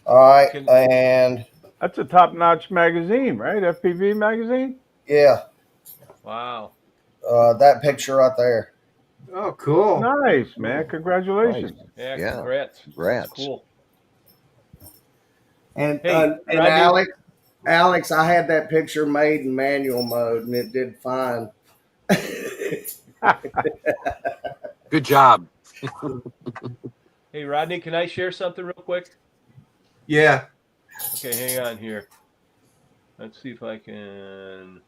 All right, and That's a top-notch magazine, right? FPV magazine? yeah, Wow. that picture right there. Oh, cool. Nice, man. Congratulations. Yeah, Yeah. congrats. Congrats. That's cool. And Hey, and Rodney. Alex, I had that picture made in manual mode, and it did fine. Good job. Hey, Rodney, can I share something real quick? Yeah. Okay, hang on here. Let's see if I can.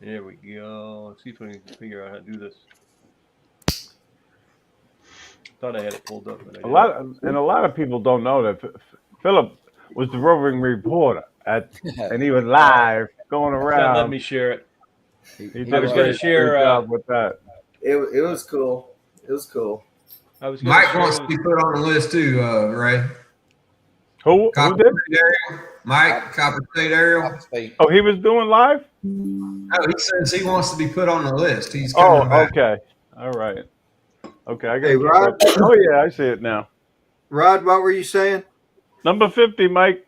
There we go. Let's see if I can figure out how to do this. Thought I had it pulled up, but I didn't. A lot of people don't know that Philip was the roving reporter and he was live going It's not around. letting me share it. He I did was a gonna great share, job with that. It was cool. It was cool. I was gonna Mike share wants to be put on the list too, Ray. Who Copper did? State Aerial. Mike, Copper State Aerial. Oh, he was doing live? No, he says he wants to be put on the list. He's coming Oh, back. okay. All right. Okay, I got Hey, Rod. Oh, yeah, I see it now. Rod, what were you saying? Number 50, Mike.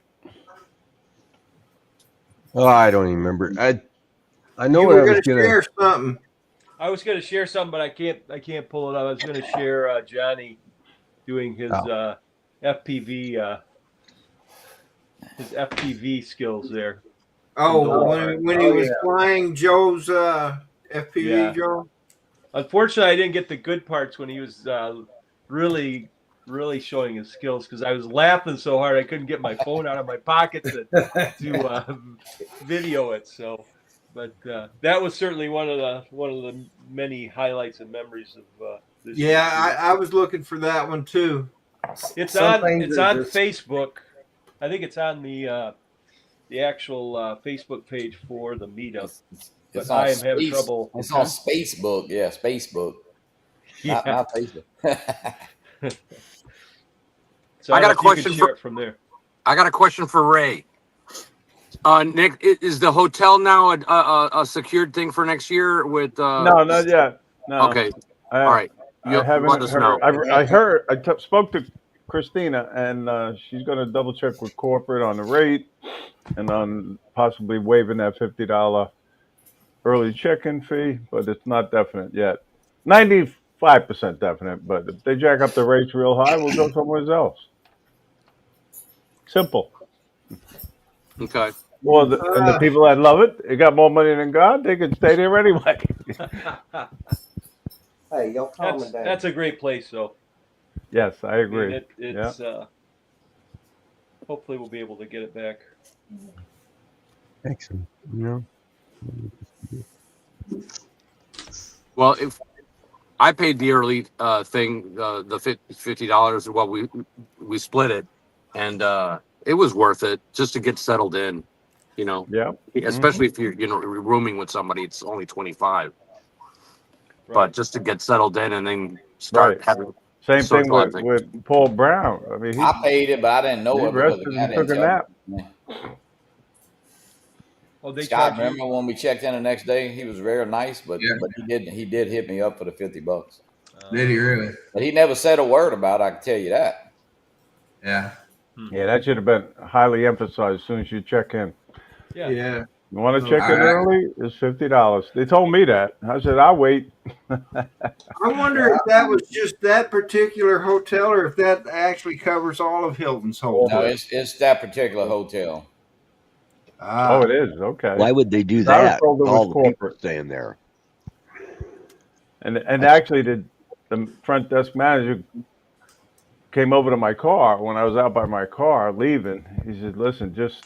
Oh, I don't even remember. I know You what I were was going to gonna. share something. I was gonna share something, but I can't pull it up. I was gonna share Johnny doing his FPV his FPV skills there. Oh, when he was yeah. flying Joe's FPV Yeah. drone? Unfortunately, I didn't get the good parts when he was really showing his skills because I was laughing so hard I couldn't get my phone out of my pocket to video it. So, but that was certainly one of the many highlights and memories of this. Yeah, year. I was looking for that one too. It's Some on things it's are on just- Facebook. I think it's on the actual Facebook page for the meetup. It's But on I am having space. trouble. It's on Facebook. Yeah, Facebook. Yeah. Not Facebook. So I got a if you question can share for- it from there. I got a question for Ray. Nick, is the hotel now a secured thing for next year? With No, not yet. No. Okay, I, all right. I You haven't let us know. heard. Spoke to Christina, and she's going to double check with corporate on the rate and on possibly waiving that $50 early check-in fee, but it's not definite yet. 95% definite, but if they jack up the rates real high, we'll go somewhere else. Simple. Okay. Well, and the people that love it, they got more money than God, they can stay there anyway. Hey, y'all calming down. That's a great place, though. Yes, I I mean, agree. it's hopefully we'll be able to get it back. Excellent. You know, Well, if I paid the early thing, the $50, well, we split it, and it was worth it just to get settled in. You know, Yeah. especially if you're rooming with somebody, it's only $25. Right. But just to get settled in and then start Right. having Same thing socializing. with Paul Brown. I mean, I paid it, but I didn't know he it because rested the guy and didn't took a tell nap. me. Oh, they Scott, charge you. remember when we checked in the next day? He was very nice, but he did hit me up for the $50. Did he really? But he never said a word about it, I can tell you that. Yeah. Yeah, that should have been highly emphasized as soon as you check in. Yeah. You want to check in All right. early? It's $50. They told me that. I said, I'll wait. I wonder if that was just that particular hotel or if that actually covers all of Hilton's No, hotels. it's that particular hotel. Oh, it is? Okay. Why would they do I was that? told it With was all the people corporate. staying there. And actually, the front desk manager came over to my car when I was out by my car leaving. He said, listen, just,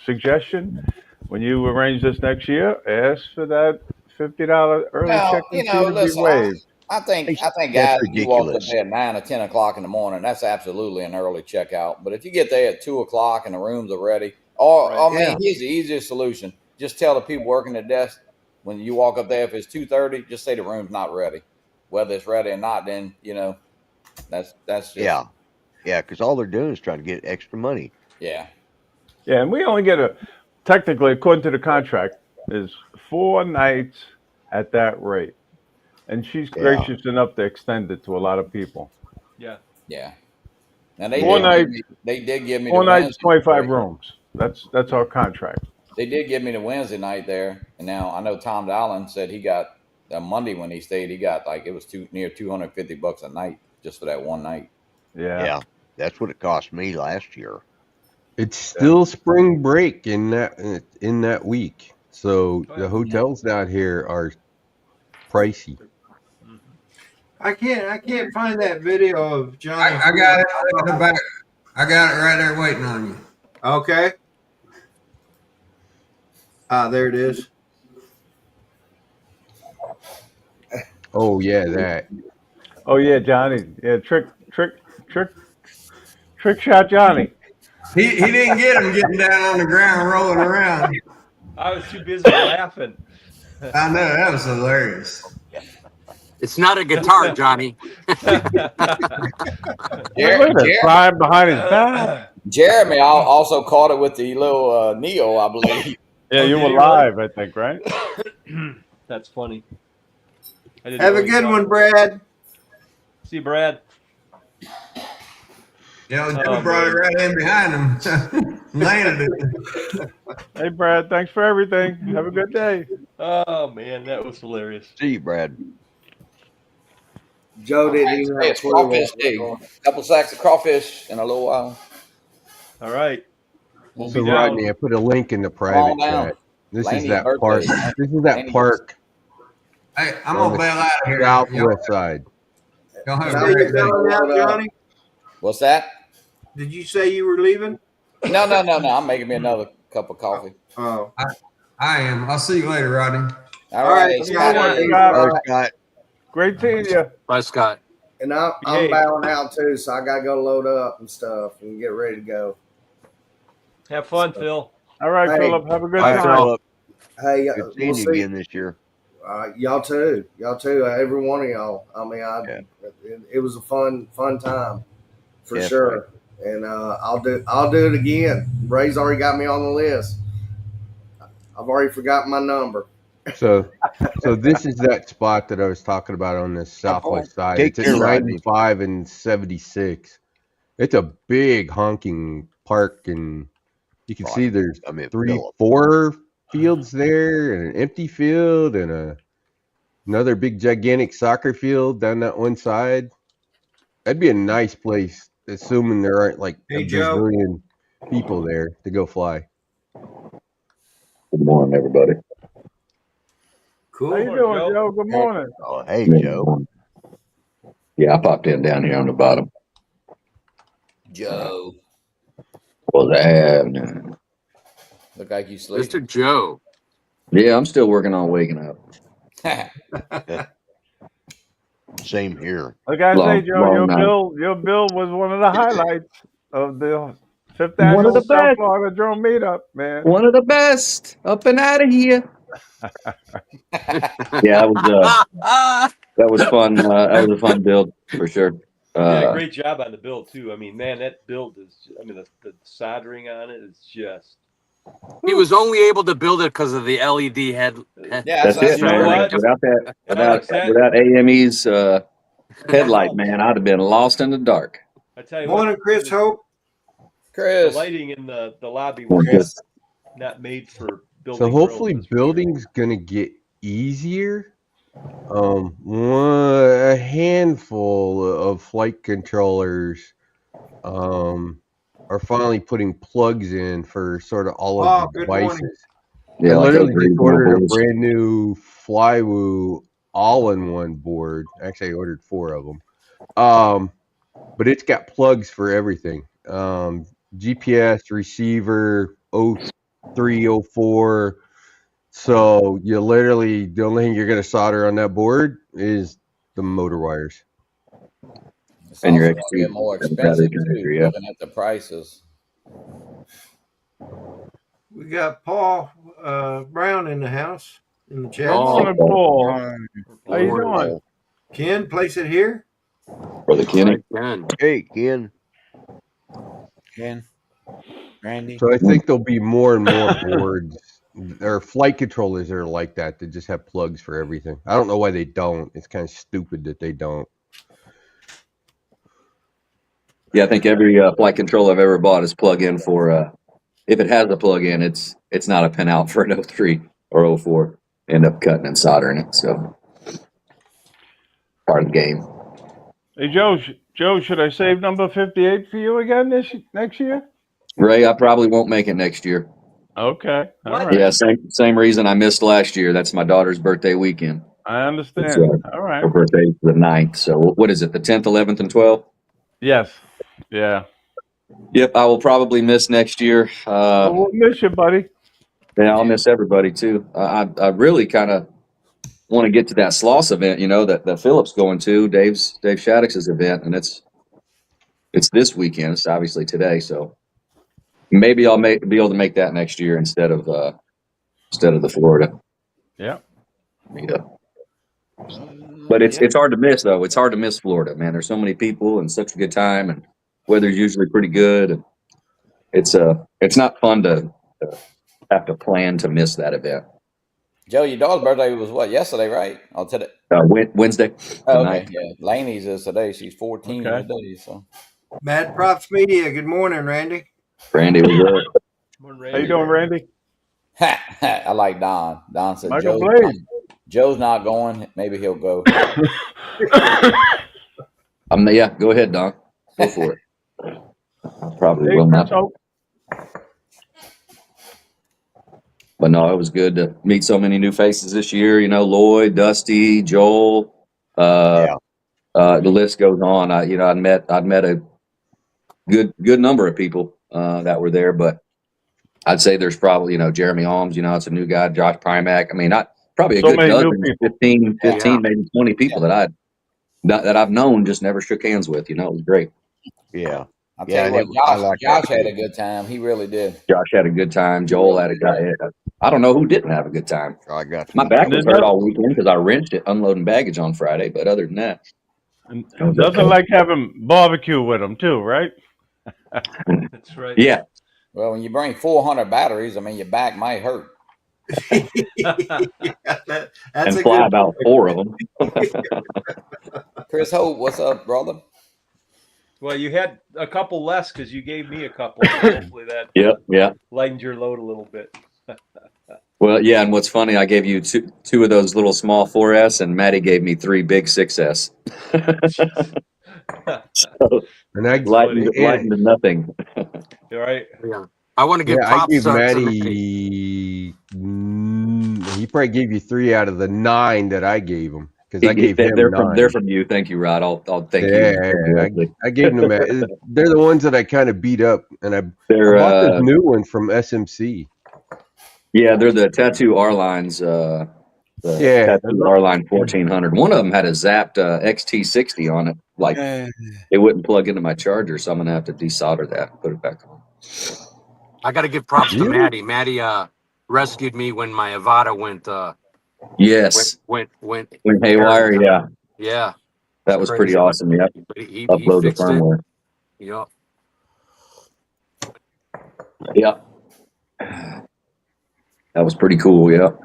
suggestion, when you arrange this next year, ask for that $50 early Now, check-in fee to be listen, waived. I think That's guys, if you walk up ridiculous. there at 9 or 10 o'clock in the morning, that's absolutely an early checkout. But if you get there at 2 o'clock and the rooms are ready, or Right. I mean, here's the easiest solution: just tell the people working the desk when you walk up there, if it's 2:30, just say the room's not ready. Whether it's ready or not, then that's just Yeah, because all they're doing is trying to get extra money. yeah. Yeah, and we only get technically, according to the contract, is 4 nights at that rate. And she's Yeah. gracious enough to extend it to a lot of people. Yeah. And they 4 did nights, they did give me 4 the nights, Wednesday 25 night. rooms. That's our contract. They did give me the Wednesday night there, and now I know Tom Dowling said he got Monday when he stayed. He got it was near $250 a night just for that one night. Yeah. That's what it cost me last year. it's still spring break in that week, so the hotels down here are pricey. I can't find that video of Johnny. I got it in the back. I got it right there waiting on you. Okay. There it is. Oh yeah, that. Oh yeah, Johnny. Yeah, trick shot Johnny. He didn't get him getting down on the ground rolling around. I was too busy laughing. I know, that was hilarious. It's not a guitar, Johnny. Flying behind his back. Jeremy also caught it with the little Neo, I believe. Yeah, you were live, I think, right? That's funny. Have a good one, Brad. See, Brad. Jimmy brought it right in behind him. Landed it. Hey, Brad, thanks for everything. Have a good day. Oh, man, that was hilarious. See you, Brad. Joe didn't even have a It's clue crawfish what day. was going on. Couple sacks of crawfish in a little while. All right. We'll So be down. Rodney, I put a link in the private down. chat. This Laney's is that birthday. park. This is that Laney's. park Hey, I'm on gonna bail out of the here. southwest side. Y'all have Say a you're great day. going out, Johnny? What's that? Did you say you were leaving? No. I'm making me another cup of coffee. Oh. I am. I'll see you later, Rodney. All All right. right, Scott. Scott. Scott. Scott. Great seeing you. Bye, Scott. And I'm Behave. bowing out too, so I gotta go load up and stuff and get ready to go. Have fun, Phil. All right, Hey, Philip. Have a good All right, time. Philip. Hey, Good we'll seeing you see. again this year. Y'all too. Every one of y'all. I mean, Yeah. it was a fun time for Definitely. sure. And I'll do it again. Ray's already got me on the list. I've already forgotten my number. So this is that spot that I was talking about on the southwest side. Take It's at care, Rodney. 95 and 76. It's a big honking park, and you can see there's I mean, 4 fields there, and an empty field, and another big gigantic soccer field down that one side. That'd be a nice place, assuming there aren't like Hey, a Joe. bazillion people there to go fly. Good morning, everybody. Cool. How you Good morning, doing, Joe. Joe? Good morning. Oh, hey, Good Joe. morning. Yeah, I popped in down here on the bottom. Joe, Was happening? look like you sleep. Mr. Joe. Yeah, I'm still working on waking up. Same here. I gotta say, Long, Joe, long night. your bill was one of the highlights of the 5th One of annual the South best. Florida Drone Meetup, man. One of the best. Up and out of here. Yeah, that was fun. That was a fun build for sure. You did a great job on the build too. I mean, man, that build is. I mean, the soldering on it is just. He was only able to build it because of the LED head. Yeah, That's it, You know man. what? Without Alex, that- without AME's headlight, man, I'd have been lost in the dark. I tell you Morning, what, Chris Hope. the Chris. lighting in the lobby Morning, was Chris. not made for building. So hopefully drones, that's for sure. building's gonna get easier. A handful of flight controllers are finally putting plugs in for sort of all of the Good morning. devices. Yeah, I like literally those just ordered a boards. brand new Flywoo all-in-one board. Actually, I ordered 4 of them. But it's got plugs for everything. GPS, receiver, 03, 04. So you literally, the only thing you're going to solder on that board is the motor wires. It's And your also gonna get more XT expensive battery too. connector, yeah. Looking at the prices. We got Paul Brown in the house in the chat. Good morning, Paul. How you Morning. doing? Ken, place it here. Brother Kenny. Again. Hey, Ken. Ken, Randy. So I think there'll be more and more boards or flight controllers that are like that just have plugs for everything. I don't know why they don't. It's kind of stupid that they don't. Yeah, I think every flight control I've ever bought is plug in for. If it has a plug in, it's not a pin out for an 03 or 04. End up cutting and soldering it. So part of the game. Hey, Joe, should I save number 58 for you again next year? Ray, I probably won't make it next year. Okay. All What? right. Yeah, same reason I missed last year. That's my daughter's birthday weekend. I understand. It's, All right. Her birthday's the 9th. So what is it, the 10th, 11th, and 12th? Yes. Yeah. Yep, I will probably miss next year. Well, we'll miss you, buddy. Yeah, I'll miss everybody too. I really kind of want to get to that Sloss event, that Philip's going to, Dave Shaddix's event, and it's this weekend. It's obviously today, so maybe I'll be able to make that next year instead of the Florida. Yeah. Yeah. But it's hard to miss though. It's hard to miss Florida, man. There's so many people and such a good time, and weather's usually pretty good. And it's not fun to have to plan to miss that event. Joe, your dog's birthday was what? Yesterday, right? Oh, today. Wednesday. Oh, the okay. 9th. Yeah. Laney's is today. She's 14 Okay. today. So. Mad Props Media. Good morning, Randy. Randy, we good. How you doing, Randy? I like Don. Don said Michael Blade. Joe's not going. Maybe he'll go. Yeah, go ahead, Don. Go for it. I probably Hey, will Chris not. Hope. But no, it was good to meet so many new faces this year. Lloyd, Dusty, Joel. The list goes on. I'd met a good number of people that were there, but I'd say there's probably Jeremy Holmes. It's a new guy. Josh Primack. I mean, not probably a So good many new dozen, people. 15 maybe 20 people that that I've known, just never shook hands with. You know, it was great. Yeah. I'll Yeah, tell you and what, I like that Josh had too. a good time. He really did. Josh had a good time. Joel had a guy. I don't know who didn't have a good time. I got My some back And was there's hurt no- all weekend because I wrenched it unloading baggage on Friday. But other than that, and I was nothing okay. like having barbecue with them too, right? That's right. Yeah, Well, when you bring 400 batteries, I mean, your back might hurt. That's and a fly good about point. 4 of them. Chris Hope, what's up, brother? Well, you had a couple less because you gave me a couple. So hopefully that Yep. lightened your load a little bit. Well, yeah, and what's funny, I gave you two of those little small 4S, and Maddie gave me 3 big 6S. So And I lightened to nothing. All right. Yeah. I want to give yeah, I props gave to Maddie. Maddie. He probably gave you 3 out of the 9 that I gave him because I gave him They're 9. from you. Thank you, Rod. I'll thank you Yeah, directly. I gave them. They're the ones that I kind of beat up, and I They're bought this new one from SMC. yeah, they're the Tattoo R lines. The Tattoo R line 1400. One of them had a zapped XT60 on it. Like it wouldn't plug into my charger, so I'm gonna have to desolder that and put it back on. I got to give props to Maddie. Maddie rescued me when my Avata went. Yes, Went haywire. Yeah, Yeah. that was pretty awesome. Yep. He Upload the fixed it. firmware. Yep. Yep. That was pretty cool. Yep.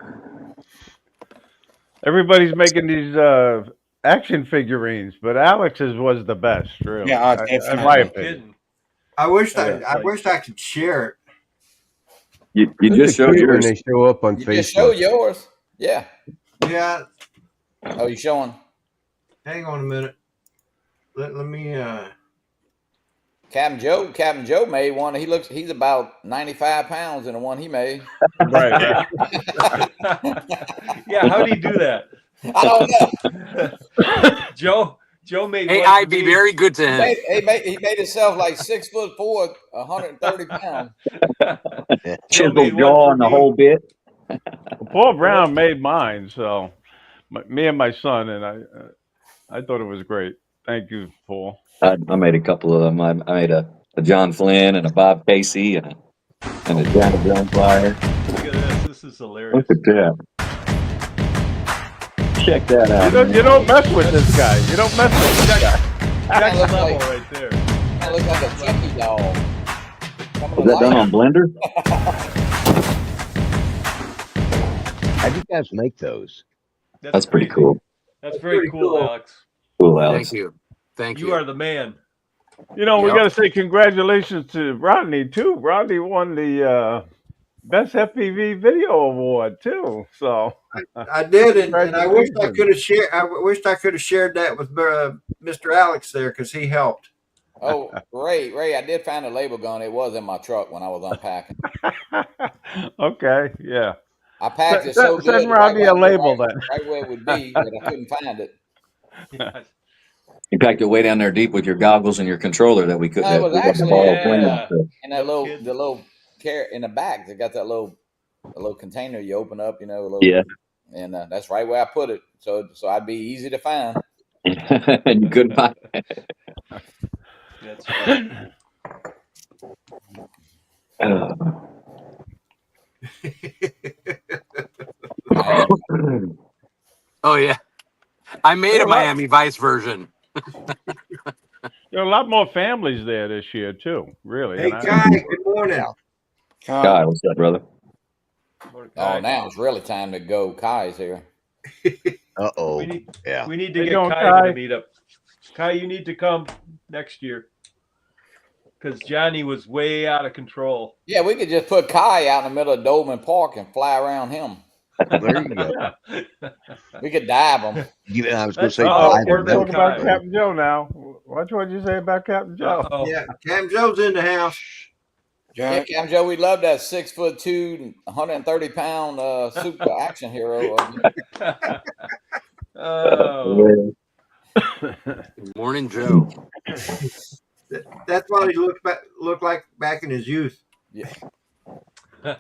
Everybody's making these action figurines, but Alex's was the best, really. Yeah, in definitely. my No opinion. kidding. I wish Yeah, I wish I could share it. You Those just are showed cute when yours. they show up on You Facebook. just showed yours. Yeah. Yeah. Oh, you showing? Hang on a minute. Let me. Captain Joe made one. He's about 95 pounds in the one he made. Right. Yeah, how do you do that? I don't know. Joe made Hey, one I'd for be me. very good to him. He made himself like 6'4", 130 pounds. Joe Chiseled made one jaw for and the me. whole bit. Paul Brown made mine, so me and my son, and I thought it was great. Thank you, Paul. I made a couple of them. I made a John Flynn and a Bob Casey and a Janet Jones flyer. Look at this. This is hilarious. Look at that. Check that out. You don't mess with this guy. You don't mess with this guy. Next look level like- right there. That looks like a Chucky doll. Was that done on Blender? How do you guys make those? That's pretty crazy. cool. That's very cool, Alex. Cool, Alex. Thank you. You are the man. You know, we Yep. got to say congratulations to Rodney too. Rodney won the best FPV video award too. So I did, and I wish I could have shared. I wished I could have shared that with Mr. Alex there because he helped. Oh, Ray, I did find a label gun. It was in my truck when I was unpacking. Okay, yeah. I packed it so good. Send Rodney a label then. Right where it would be, but I couldn't find it. You packed it way down there deep with your goggles and your controller that we couldn't. No, it was we had to actually- borrow Yeah. plans to- And that the little carrot in the back, they got that little container you open up, you know. Yeah. And that's right where I put it, so I'd be easy to find. and you couldn't find it. That's right. Oh yeah. I made a Miami Vice version. There are a lot more families there this year too. Really. Hey, And Kai, good morning. Kai, what's up, brother? Oh, now it's really time to go. Kai's here. Uh-oh. We need Yeah. we need to Hey, get going, Kai Kai? to the meetup. Kai, you need to come next year because Johnny was way out of control. Yeah, we could just put Kai out in the middle of Dolman Park and fly around him. There you go. We could dive him. I was going to say, Uh-oh, dive we're in gonna talk that about Kai. though. Captain Joe now. Watch what you say about Captain Joe. Uh-oh. Yeah, Cam Joe's in the house. Yeah, Cam Joe, we love that 6'2", 130-pound super action hero. Oh, Good morning, Joe. That's what he looked like back in his youth. I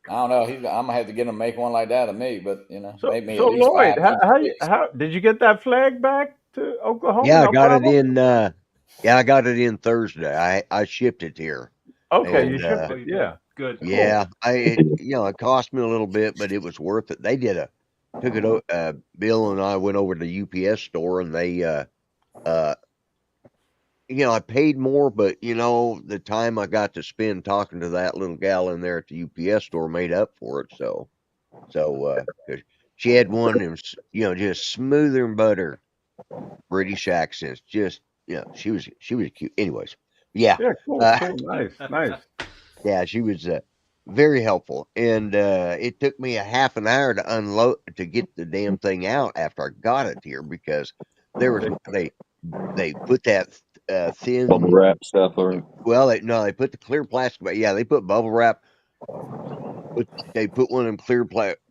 don't know. I'm gonna have to get him to make one like that of me, but you know, So, make me so at least Lloyd, 5 feet how six. how did you get that flag back? to Oklahoma? Yeah, I No got it problem. in. Yeah, I got it in Thursday. I shipped it here, Okay, you and shipped Oh, it. you did. Yeah, Good. cool. yeah, it cost me a little bit, but it was worth it. They took it. Bill and I went over to the UPS store, and they I paid more, but the time I got to spend talking to that little gal in there at the UPS store made up for it. So 'cause she had one that was, just smoother than butter, British accents. Just, she was cute. Anyways, yeah, Yeah, cool, uh, cool, nice, nice. yeah, she was very helpful, and it took me a half an hour to unload to get the damn thing out after I got it here because there was they put that Bubble thin. wrap stuff or Well, they put the clear plastic. Yeah, they put bubble wrap. But they put one of them clear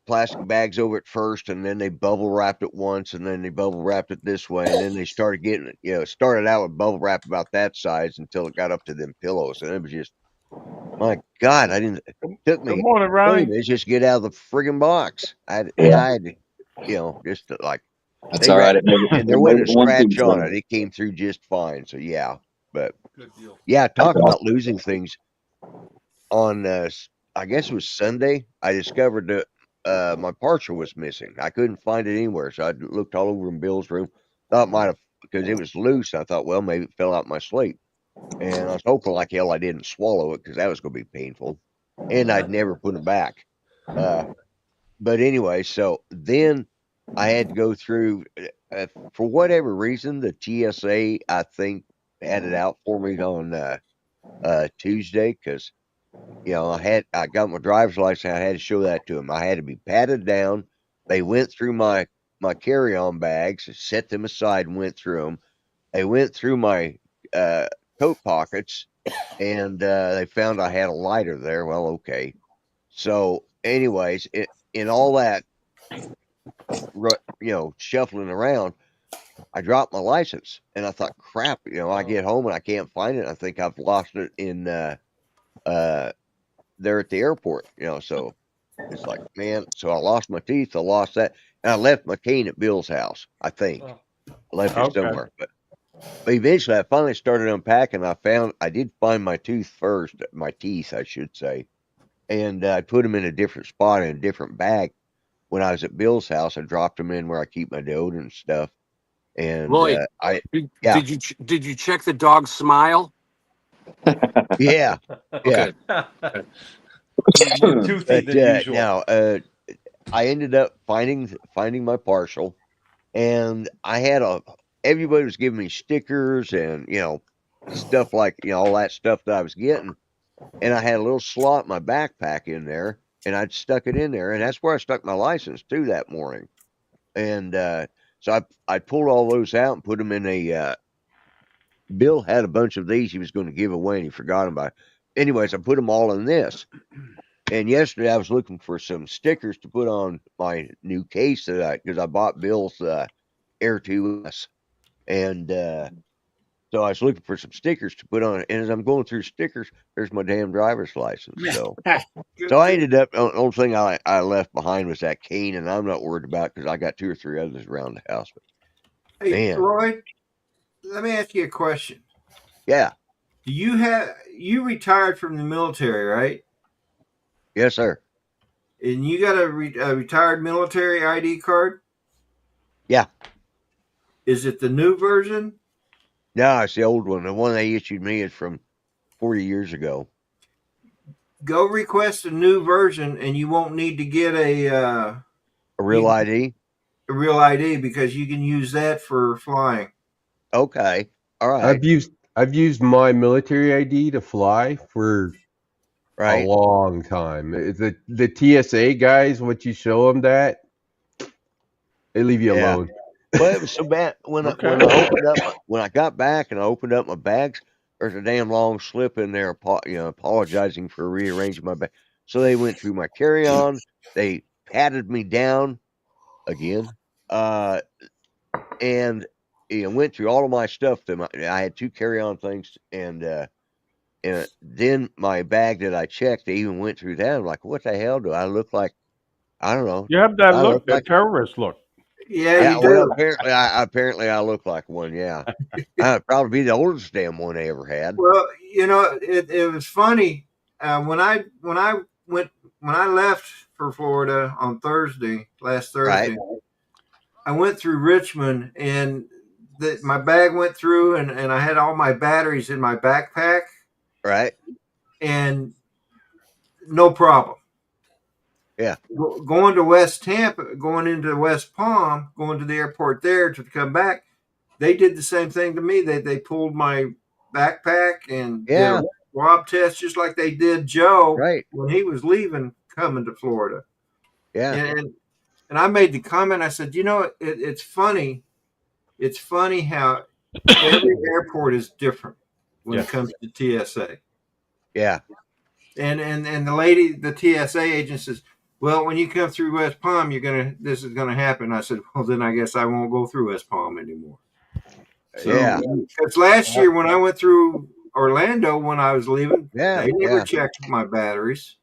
plastic bags over it first, and then they bubble wrapped it once, and then they bubble wrapped it this way, and then they started getting it. It started out with bubble wrap about that size until it got up to them pillows, and it was just, my God, I didn't. It took Good me morning, 20 Ronnie. minutes just to get out of the friggin' box. yeah. I had to, just to, like That's they all wrap, right. It made and there it made wasn't it a one scratch piece on though. it. It came through just fine. So yeah, but Good deal. yeah, That's talk about awesome. losing things on I guess it was Sunday. I discovered that my partial was missing. I couldn't find it anywhere, so I looked all over in Bill's room. Thought it might have because it was loose. I thought, well, maybe it fell out my sleep, and I was hoping like hell I didn't swallow it because that was going to be painful, and I'd never put it back. Uh, but anyway, so then I had to go through for whatever reason the TSA I think had it out for me on Tuesday because I got my driver's license. I had to show that to them. I had to be patted down. They went through my carry-on bags, set them aside, and went through them. They went through my uh, coat pockets, and they found I had a lighter there. Well, okay. So, anyways, in all that, shuffling around, I dropped my license, and I thought, crap. I get home and I can't find it. I think I've lost it in uh, there at the airport. So it's like, man, so I lost my teeth, I lost that, and I left my cane at Bill's house. I think Oh, I left it Okay. somewhere, but eventually I finally started unpacking. I did find my teeth, I should say, and I put them in a different spot in a different bag. When I was at Bill's house, I dropped them in where I keep my deodorant and stuff. And Lloyd, yeah, did you check the dog's smile? yeah, yeah. Okay. more toothy But than usual. now I ended up finding my partial. And I had everybody was giving me stickers and, stuff like, all that stuff that I was getting. And I had a little slot in my backpack in there and I'd stuck it in there. And that's where I stuck my license too that morning. And, so I pulled all those out and put them in Bill had a bunch of these he was going to give away and he forgot them by. Anyways, I put them all in this. And yesterday I was looking for some stickers to put on my new case because I bought Bill's, Air 2S. And so I was looking for some stickers to put on it. And as I'm going through stickers, there's my damn driver's license. So I ended up, the only thing I left behind was that cane, and I'm not worried about because I got 2 or 3 others around the house. But Hey, man, Roy, let me ask you a question. yeah, You retired from the military, right? yes, sir. And you got a retired military ID card? Yeah. Is it the new version? No, it's the old one. The one they issued me is from 40 years ago. Go request a new version, and you won't need to get A real ID? a real ID because you can use that for flying. Okay. All right. I've used my military ID to fly for a Right. long time. The TSA guys, once you show them that, they leave you Yeah. alone. Well, it was so bad when I opened up when I got back and I opened up my bags. There's a damn long slip in there, apologizing for rearranging my bag. So they went through my carry-on. They patted me down again, and went through all of my stuff. I had 2 carry-on things, and then my bag that I checked, they even went through that. I'm like, what the hell do I look like? I don't know. You have that I look, look that like terrorist look. Yeah, Yeah, you well, do. apparently I look like one. Yeah, I'd probably be the oldest damn one they ever had. Well, it was funny when I left for Florida on last Right, Thursday. I went through Richmond, and my bag went through, and I had all my batteries in my backpack, right. and no problem. Yeah, Going to West Tampa, going into West Palm, going to the airport there to come back, they did the same thing to me. They pulled my backpack and did a yeah, swab test just like they did Joe right. when he was leaving coming to Florida. Yeah, And I made the comment. I said, it's funny. It's funny how every airport is different when it comes to TSA. yeah, And the TSA agent says, well, when you come through West Palm, this is gonna happen. I said, well, then I guess I won't go through West Palm anymore. So yeah, because last year when I went through Orlando when I was leaving, yeah, they never yeah. checked my batteries.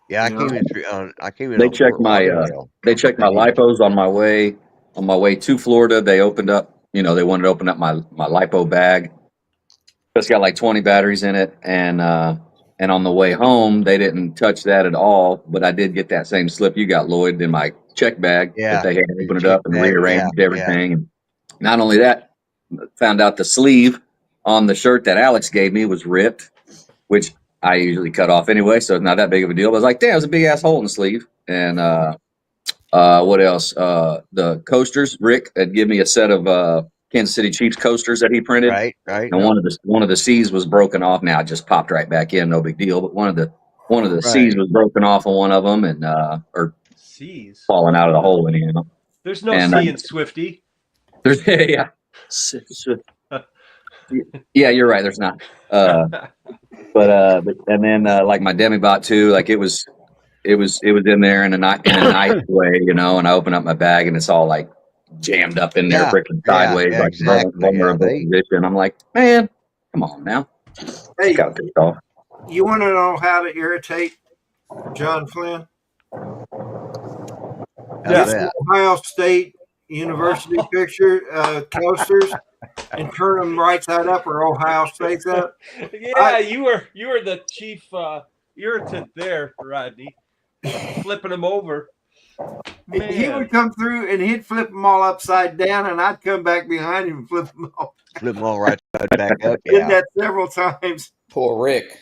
Yeah, You know, I came in They on checked Fort my Lauderdale. they checked my They did. lipos on my way to Florida. They opened up, they wanted to open up my lipo bag. It's got like 20 batteries in it, and on the way home they didn't touch that at all. But I did get that same slip you got, Lloyd, in my check bag that Yeah, they had the opened it check up and bag. Yeah, rearranged yeah, everything. And not only that, found out the sleeve on the shirt that Alex gave me was ripped, which I usually cut off anyway, so it's not that big of a deal. But I was like, damn, there's a big ass hole in the sleeve. And what else? The coasters. Rick had given me a set of Kansas City Chiefs coasters that he printed, right, right, and one of the C's was broken off. Now it just popped right back in, no big deal. But one of the C's right. was broken off on one of them, and or C's. falling out of the hole anyhow. There's no And C in Swifty. there's yeah, yeah, you're right. There's not. But and then like my Demibot too, like it was in there in a nice way, and I open up my bag and it's all like jammed up in there, Yeah, freaking yeah, sideways, yeah, like exactly. Yeah, vulnerable position. I'm like, man, come on now. hey, Got to take off. you want to know how to irritate John Flynn? how's Get that? the Ohio State University picture coasters and turn them right side up or Ohio State's up. Yeah, you were the chief irritant there, Rodney, flipping them over. Man. He would come through and he'd flip them all upside down, and I'd come back behind him and flip them all. Flip them all right side back up. Did Yeah, that several times. Poor Rick.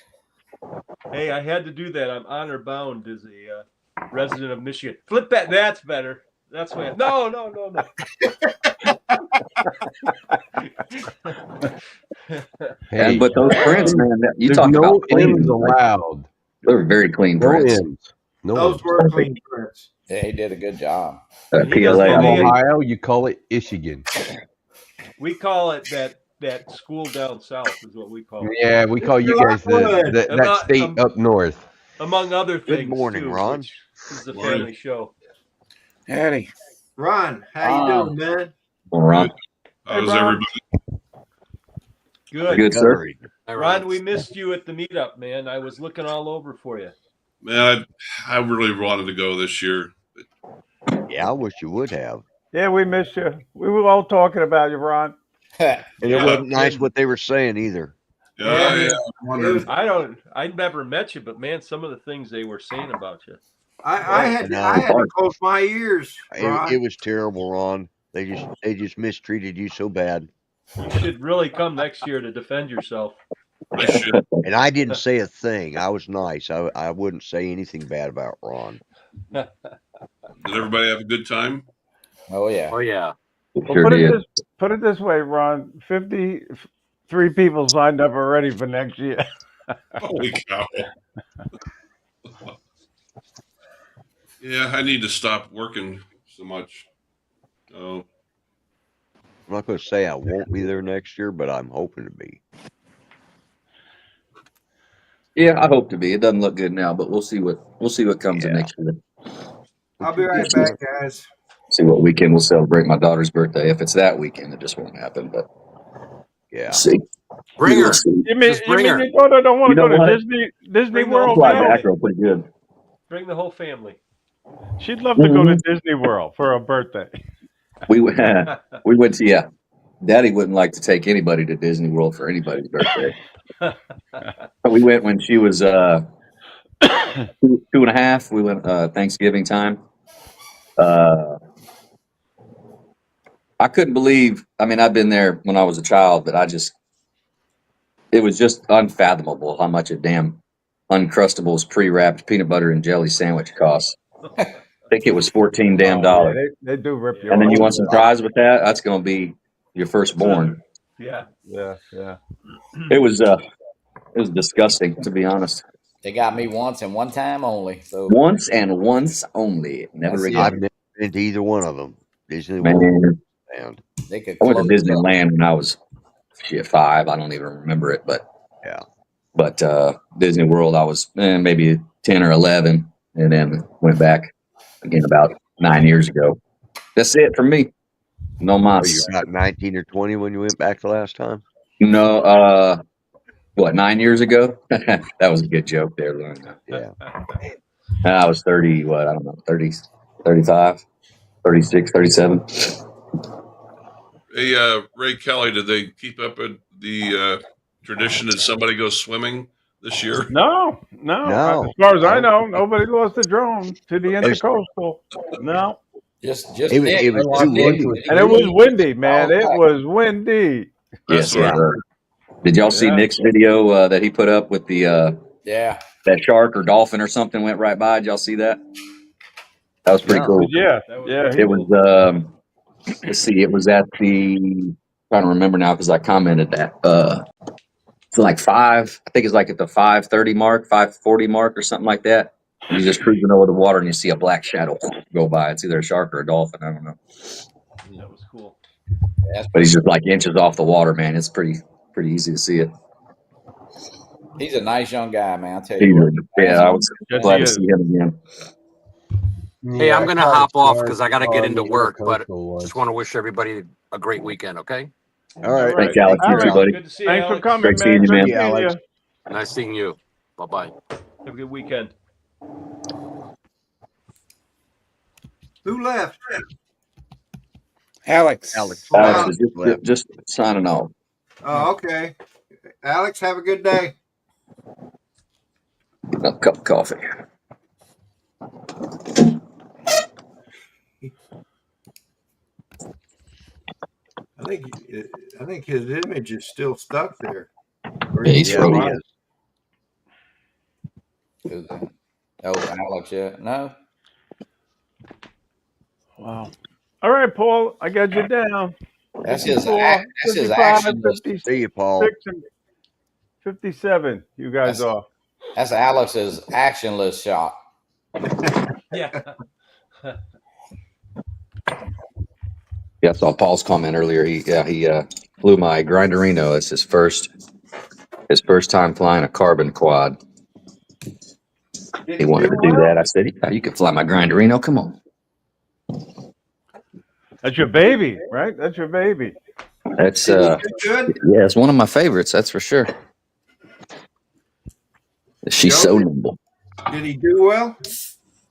Hey, I had to do that. I'm honor bound as a resident of Michigan. Flip that. That's better. That's what. No. Hey, But those prints, man, you there's talk no about clean. M's allowed. They're very clean No prints. M's. No Those M's. were clean prints. Yeah, he did a good job. He PLA. doesn't have From any- Ohio, you call it Michigan. We call it that school down south is what we call it. Yeah, we call you guys that state up north. Among other things. Good morning, too, Ron. which is the family show. Howdy. Ron, how you doing, man? Well, Ron. How's everybody? Good. Sir. Ron, we missed you at the meetup, man. I was looking all over for you. Man, I really wanted to go this year. yeah. I wish you would have. Yeah, we missed you. We were all talking about you, Ron. And it Yeah. wasn't nice what they were saying either. Yeah. I wondered. I'd never met you, but man, some of the things they were saying about you. I had to close my ears, Ron. It was terrible, Ron. They just mistreated you so bad. You should really come next year to defend yourself. I should. And I didn't say a thing. I was nice. I wouldn't say anything bad about Ron. Did everybody have a good time? Oh yeah. Oh yeah. Well, Sure did. put it this way, Ron. 53 people signed up already for next year. Holy cow. Yeah, I need to stop working so much. Oh, I'm not going to say I won't be there next year, but I'm hoping to be. Yeah, I hope to be. It doesn't look good now, but we'll see what comes in next year. I'll be right back, guys. See what weekend we'll celebrate my daughter's birthday. If it's that weekend, it just won't happen. But Yeah. see. Bring her. We'll see. You mean Just bring her. your daughter don't want You to go know to what? Disney Bring the World? whole Fly family. back real pretty good. Bring the whole family. She'd love to go to Disney World for her birthday. We went to Daddy wouldn't like to take anybody to Disney World for anybody's birthday. We went when she was 2.5. We went Thanksgiving time. I couldn't believe. I mean, I've been there when I was a child, but it was just unfathomable how much a damn Uncrustables pre-wrapped peanut butter and jelly sandwich costs. I think it was $14 damn dollars. Yeah, they do rip you And then off. you want some fries with that? That's going to be your firstborn. Yeah. Yeah. It was disgusting, to be honest. They got me once and one time only. So Once and once only, never That's it. again. I've never been to either one of them. Disney Man, World. And they could I went to close up. Disneyland when I was 5. I don't even remember it, but yeah. But Disney World, I was maybe 10 or 11, and then went back again about 9 years ago. That's it for me. No So mas. you're about 19 or 20 when you went back the last time? No, what, 9 years ago? That was a good joke there, Lauren. Yeah. I was 30, I don't know, 30, 35, 36, 37. Hey, Ray Kelly, did they keep up with the tradition? Did somebody go swimming this year? No. As far as I know, nobody lost a drone to the intercoastal. No. Just It was too windy. And it was windy, man. It was windy. Yes, sir. Did y'all see Nick's video that he put up with the that shark or dolphin or something went right by? Did y'all see that? That was pretty cool. Yeah. It was let's see, it was at the, trying to remember now because I commented that. It's like 5, I think it's like at the 5:30 mark, 5:40 mark or something like that. You're just cruising over the water and you see a black shadow go by. It's either a shark or a dolphin. I don't know. That was cool. But he's just like inches off the water, man. It's pretty easy to see it. He's a nice young guy, man. I tell you. Yeah, I was glad to see him again. Hey, I'm gonna hop off because I gotta get into work, but just want to wish everybody a great weekend. Okay. All right. Thanks, Alex. All You too, right. buddy. Good to see you, Thanks for Alex. coming, Great seeing man. you, man. Good seeing you. Nice seeing you. Bye bye. Have a good weekend. Who left? Alex. Alex is just signing off. Oh, okay. Alex, have a good day. A cup of coffee. I think his image is still stuck there. Yeah, he's frozen. That was Alex, yeah. No. Wow. All right, Paul. I got you down. That's his 54, that's his 55, action. 56, See you, Paul. and 57. You guys off. That's Alex's actionless shot. Yeah. Yeah, I saw Paul's comment earlier. He flew my Grinderino. It's his first time flying a carbon quad. He wanted to do that. I said, "Yeah, you can fly my Grinderino. Come on." That's your baby, right? That's your baby. That's Good. yeah, it's one of my favorites. That's for sure. She's so nimble. Did he do well?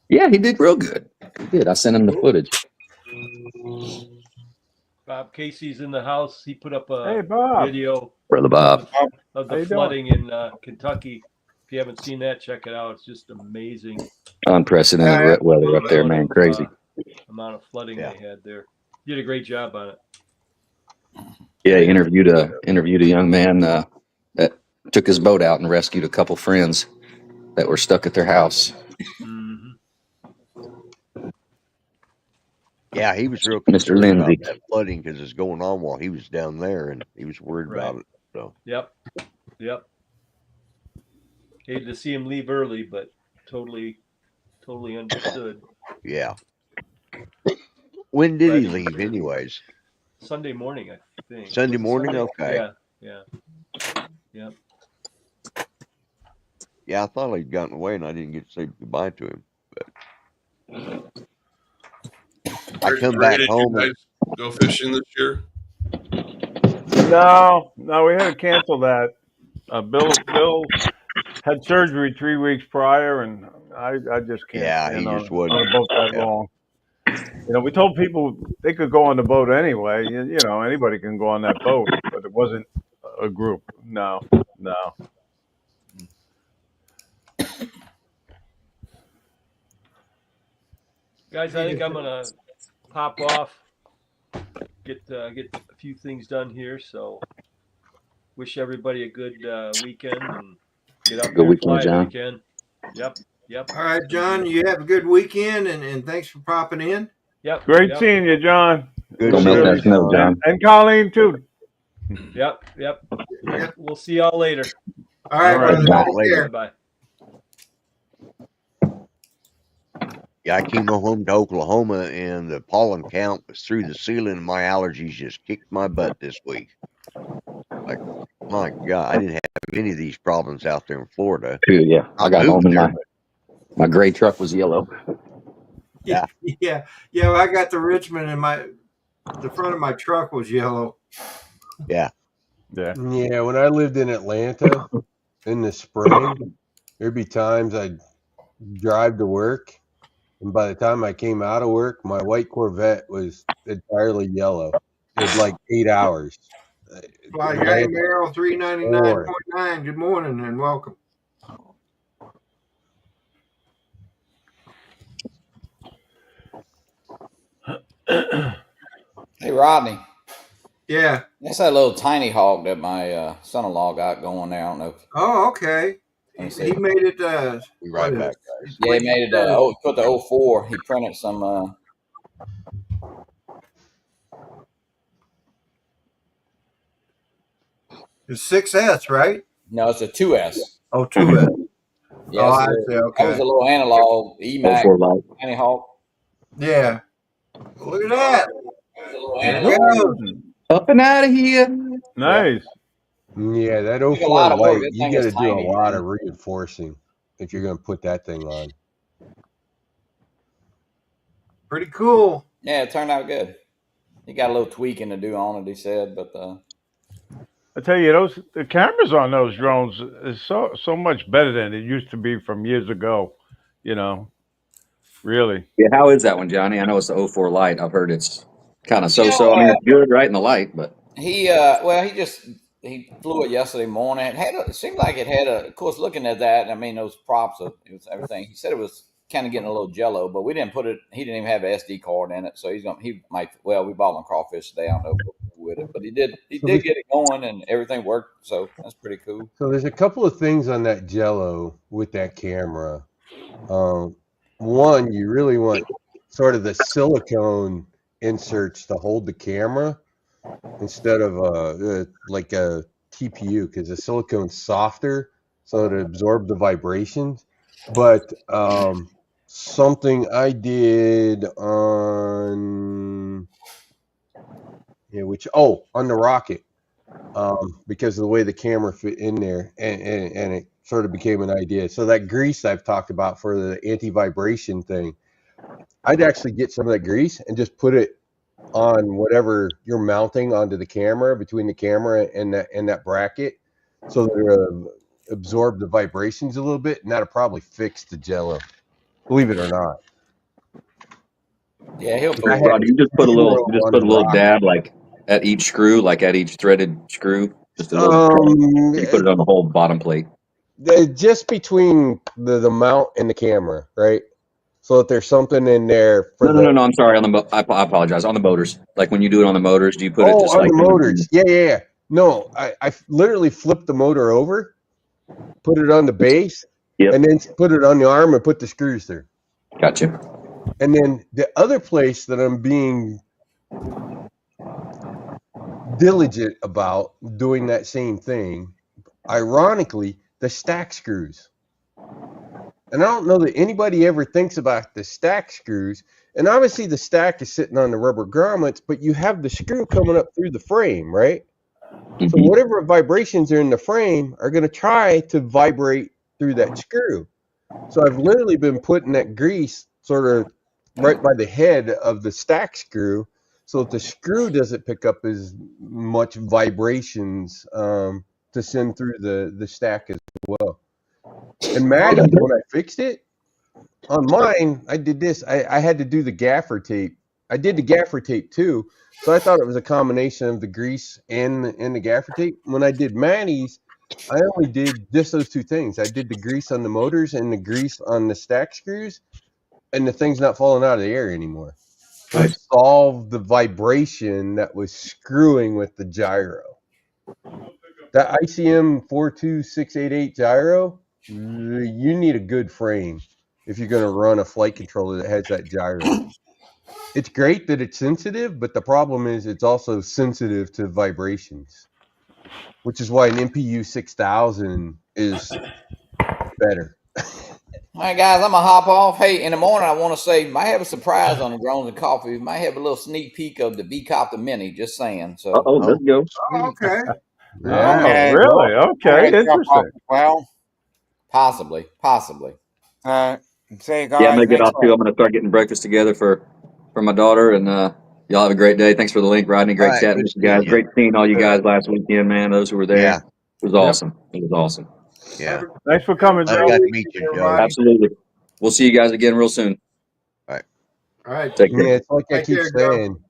Yeah, he did real good. He did. I sent him the footage. Bob Casey's in the house. He put up Hey, a Bob. video Brother Bob. of How the you flooding in Kentucky. If you haven't seen that, check it out. It's just amazing. Unprecedented weather up there, man. Crazy. Amount of flooding they had there. You did a great job on it. Yeah, he interviewed a young man that took his boat out and rescued a couple friends that were stuck at their house. Yeah, he was real Mr. concerned about Lindsay. that flooding because it's going on while he was down there, and he was worried Right. about it. So Yep. Hated to see him leave early, but totally understood. yeah. When did he Glad he was leave, there. anyways? Sunday morning, I think. Sunday Was it morning? Sunday? Okay. Yeah. Yeah, I thought he'd gotten away, and I didn't get to say goodbye to him. But I come Ray, back did home. you guys go fishing this year? No, we had to cancel that. Bill had surgery 3 weeks prior, and I just can't. Yeah, stand he on just wasn't. a boat that Yeah. long. You know, we told people they could go on the boat anyway. You know, anybody can go on that boat, but it wasn't a group. No, no. Guys, I think I'm gonna hop off. Get a few things done here. So wish everybody a good weekend and get out Good there and weekend, fly if you John. can. Yep. Yep. All right, John, you have a good weekend, and thanks for popping in. Yep. Great Yep. seeing you, John. Good Don't seeing melt you, that snow, John. John. And Colleen too. Yep. Yep. Yep. We'll see y'all later. All right, All right, brother. John. Take Later. care. Bye. Yeah, I came home to Oklahoma and the pollen count was through the ceiling and my allergies just kicked my butt this week. Like, my God, I didn't have any of these problems out there in Florida. Phew, yeah, I got home moved and there, but my gray truck was yellow. Yeah. Yeah. Well, I got to Richmond, and the front of my truck was yellow. yeah. Yeah. Yeah, when I lived in Atlanta in the spring, there'd be times I'd drive to work, and by the time I came out of work, my white Corvette was entirely yellow. It like 8 hours. Fly guy Atlanta, Merrill 399.9. Good morning and welcome. Hey, Rodney. Yeah. That's that little tiny hog that my son-in-law got going there. I don't know. Oh, okay. Let me He see. made it. Be What right is back, it? guys. Yeah, he made it. Put the 04. He printed some. It's 6S, right? No, it's a 2S. Oh, 2S. Yeah, Oh, it's a I little- see. that was Okay. a little analog EMAC 04 light. tiny hog. Yeah. Look at that. That was a little There analog. it goes. Up and out of here. Nice. yeah, that Took a 04 lot of work. light, That you thing got is to do a tiny, lot man. of reinforcing if you're going to put that thing on. Pretty cool. Yeah, it turned out good. He got a little tweaking to do on it, he said, but I tell you, the cameras on those drones is so much better than it used to be from years ago. You know, really. Yeah, how is that one, Johnny? I know it's the 04 light. I've heard it's kind of you know, so-so. I mean, it's good, right, in the light, but he he flew it yesterday morning. It seemed like it had of course, looking at that, I mean, those props, it was everything. He said it was kind of getting a little jello, but we didn't put it. He didn't even have an SD card in it, so he might. Well, we bought him crawfish today. I don't know what to do with it, but he did get it going, and everything worked. So that's pretty cool. So there's a couple of things on that Jello with that camera. One, you really want sort of the silicone inserts to hold the camera instead of like a TPU, because the silicone's softer, so it absorbs the vibrations. But something I did on on the Rocket, because of the way the camera fit in there, and it sort of became an idea. So that grease I've talked about for the anti-vibration thing, I'd actually get some of that grease and just put it on whatever you're mounting onto the camera, between the camera and that bracket, so that it'll absorb the vibrations a little bit, and that'll probably fix the Jello, believe it or not. Yeah, he'll I had Rod, you just put a zero little on the Rocket. dab like at each screw, like at each threaded screw, just a little. You put it on the whole bottom plate. Just between the mount and the camera, right? So that there's something in there for No. I'm sorry. I apologize. On the motors, like when you do it on the motors, do you put it just on like the motors? Yeah. No, I literally flipped the motor over, put it on the base, Yep. and then put it on the arm and put the screws there. Gotcha. And then the other place that I'm being diligent about doing that same thing, ironically, the stack screws. And I don't know that anybody ever thinks about the stack screws. And obviously the stack is sitting on the rubber grommets, but you have the screw coming up through the frame, right? Mm-hmm. So whatever vibrations are in the frame are going to try to vibrate through that screw. So I've literally been putting that grease sort of right by the head of the stack screw, so that the screw doesn't pick up as much vibrations to send through the stack as well. And when I fixed it on mine, I did this. I had to do the gaffer tape I did the gaffer tape too, so I thought it was a combination of the grease and the gaffer tape. When I did Manny's, I only did just those two things. I did the grease on the motors and the grease on the stack screws, and the thing's not falling out of the air anymore. So it Nice. solved the vibration that was screwing with the gyro. That ICM 42688 gyro, you need a good frame if you're going to run a flight controller that has that gyro. It's great that it's sensitive, but the problem is it's also sensitive to vibrations, which is why an MPU 6000 is better. All right, guys, I'm gonna hop off. Hey, in the morning, I want to say, might have a surprise on the Drones and Coffee. We might have a little sneak peek of the V-Copter Mini. Just saying. So, Oh, let's go. Oh, okay. Yeah. Oh, Okay. really? I Okay, gotta jump off interesting. as well. possibly. See you Yeah, I'm guys gonna get next off too. week. I'm gonna start getting breakfast together for my daughter, and y'all have a great day. Thanks for the link, Rodney. All Great right, chatting good with you guys. seeing you. Great seeing all you guys last weekend, man. Those who were there, Yeah, it was Yep. awesome. It was awesome. yeah. Thanks for Have a coming, Glad I great Joe. got to weekend, meet you, Joe. everybody. Absolutely. We'll see you guys again real soon. All right. All right. Take care. Yeah, it's like I Take keep care, Joe. saying,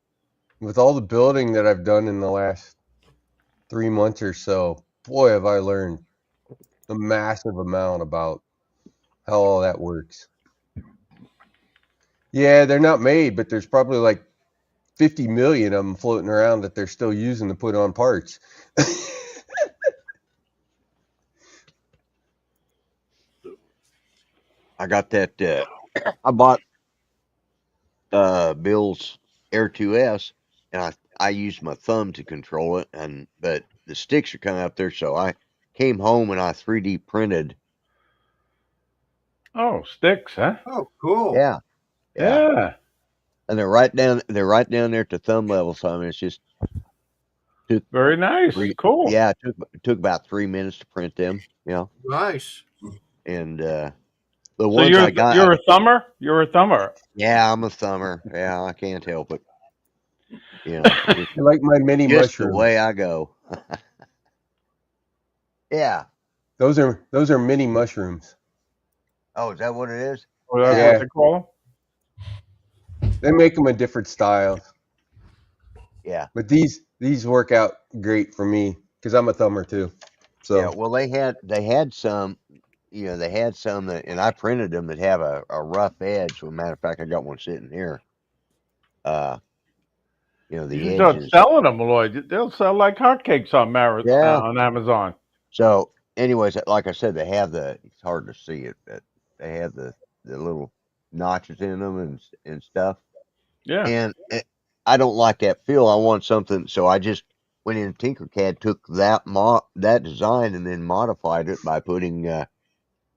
with all the building that I've done in the last 3 months or so, boy, have I learned a massive amount about how all that works. Yeah, they're not made, but there's probably like 50 million of them floating around that they're still using to put on parts. I got that. I bought Bill's Air 2S, and I used my thumb to control it, but the sticks are kind of up there, so I came home and I 3D printed. Oh, sticks, huh? Oh, cool. Yeah, yeah, Yeah. and they're right down there at the thumb level. So I mean, it's just took Very nice. Cool. yeah, it took about 3 minutes to print them. You know, Nice. and the So ones you're I got, you're a thumber? You're a thumber. yeah, I'm a thumber. Yeah, I can't help it. You know, I like my mini just the mushrooms. way I go. Yeah. Those are mini mushrooms. Oh, is that what it is? Oh, that's Yeah. what they call They make them in different styles, Yeah. but these work out great for me because I'm a thumber too. So Yeah. Well, they had some, they had some that, and I printed them that have a rough edge. As a matter of fact, I got one sitting here. Uh, them. You the should start edges. selling them, Lloyd. They'll sell like hotcakes on Yeah. on Amazon. So, anyways, like I said, they have it's hard to see it, but they have the little notches in them and stuff. Yeah. And I don't like that feel. I want something. So I just went in Tinkercad, took that design, and then modified it by putting a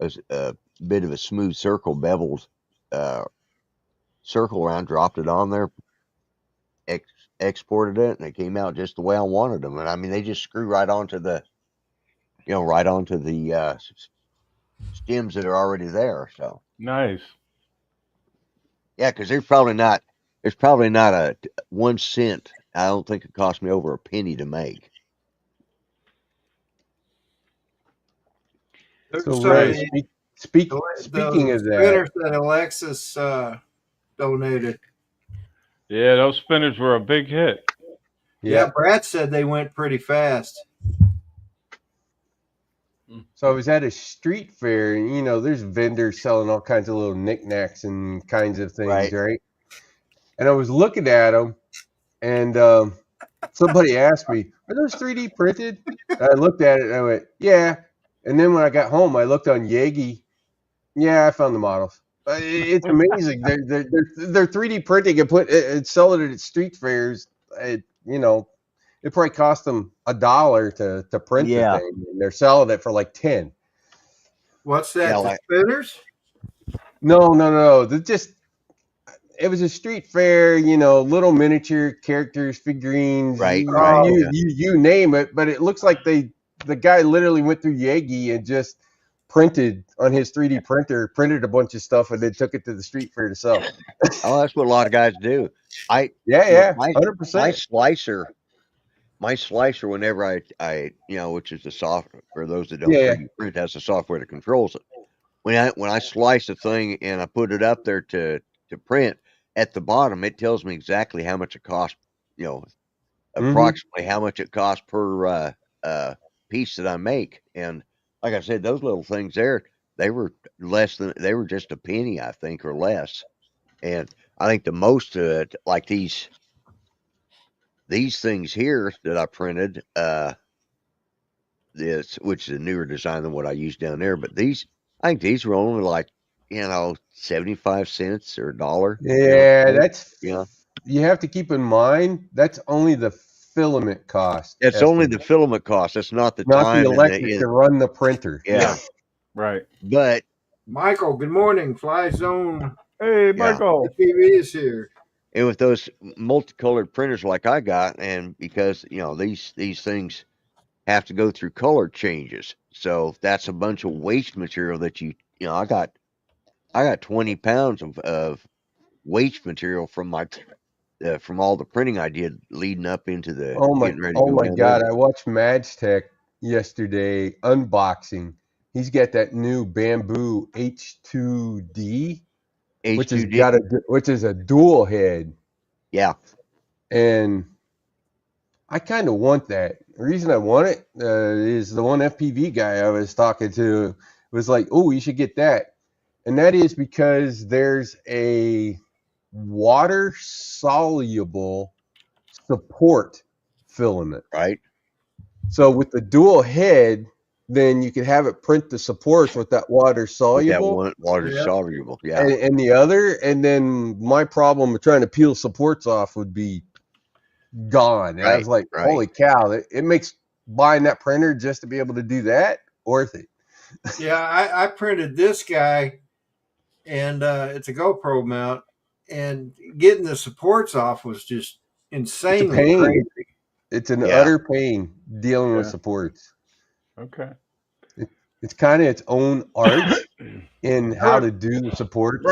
bit of a smooth circle beveled circle around, dropped it on there, exported it, and it came out just the way I wanted them. And I mean, they just screw right onto the stems that are already there. So Nice. yeah, because there's probably not a 1 cent. I don't think it cost me over a penny to make. so So Ray, the, speaking of that, spinners that Alexis donated. Yeah, those spinners were a big hit. Yeah, Brad said they went pretty fast. So I was at a street fair, and there's vendors selling all kinds of little knickknacks and kinds of things, right? And I was looking at them, and somebody asked me, "Are those 3D printed?" And I looked at it, and I went, "Yeah." And then when I got home, I looked on Yagi. Yeah, I found the models. It's amazing. They're 3D printing and selling it at street fairs. It probably cost them $1 to print the thing, and they're selling it for like 10. What's that? Yeah, the spinners? No. It was a street fair, little miniature characters, figurines, Right. you name it. But it looks like the guy literally went through Yagi and just printed on his 3D printer, printed a bunch of stuff, and then took it to the street fair to sell. Oh, that's what a lot of guys do. Yeah, 100%. My slicer, whenever I which is the software for those that don't Yeah. 3D print, has the software that controls it. When I slice a thing and I put it up there to print, at the bottom, it tells me exactly how much it costs, you know, Mhm. approximately how much it costs per piece that I make. And like I said, those little things there, they were just a penny, I think, or less. And I think the most of it, like these things here that I printed, this, which is a newer design than what I used down there, but I think these were only like, 75 cents or $1. Yeah, Yeah. you have to keep in mind that's only the filament cost It's only estimate, the filament cost. It's not the not the time and electric to run the printer. yeah. Right. But Michael, good morning. Fly Zone Hey, yeah. Michael. TV is here. And with those multicolored printers like I got, and because these things have to go through color changes, so that's a bunch of waste material that I got 20 pounds of waste material from from all the printing I did leading up into the getting ready to Oh go my down there. God! I watched Madge Tech yesterday unboxing. He's got that new bamboo H2D, H2D, which is a dual head, yeah, and I kind of want that. The reason I want it is the one FPV guy I was talking to was like, "Oh, you should get that," and that is because there's a water soluble support filament. right. So with the dual head, then you could have it print the supports with that water With that soluble one water Yeah. soluble, yeah, and the other, and then my problem with trying to peel supports off would be gone. And I was like, right. holy cow, it makes buying that printer just to be able to do that worth it. Yeah, I printed this guy, and it's a GoPro mount, and getting the supports off was just It's a insanely pain. crazy. It's an Yeah. utter pain dealing with Yeah. supports. Okay. It's kind of its own art in how Rod, to do the supports.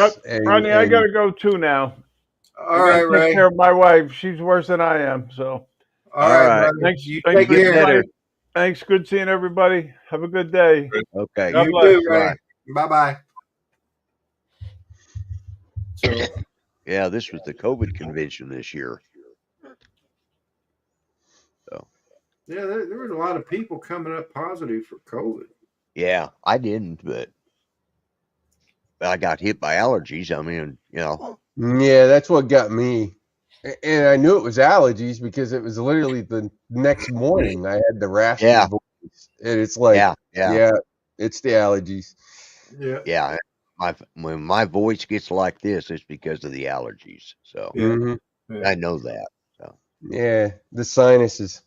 Rodney, I gotta go too now. All I right, gotta take Ray. care of my wife. She's worse than I am. So All right, right. brother. thanks. You Thanks take for Get care. better. Thanks. Good seeing everybody. Have a good day. Okay. God You bless. too, Ray. Right. Bye bye. So Yeah, this was the COVID convention this year. So yeah, there was a lot of people coming up positive for COVID. yeah, I didn't, but I got hit by allergies. I mean, Yeah, that's what got me. And I knew it was allergies because it was literally the next morning I had the raspy yeah, voice. And it's like, yeah. yeah, it's the allergies. Yeah, Yeah, when my voice gets like this, it's because of the allergies. So yeah, hmm yeah. I know that. So Yeah, the sinuses.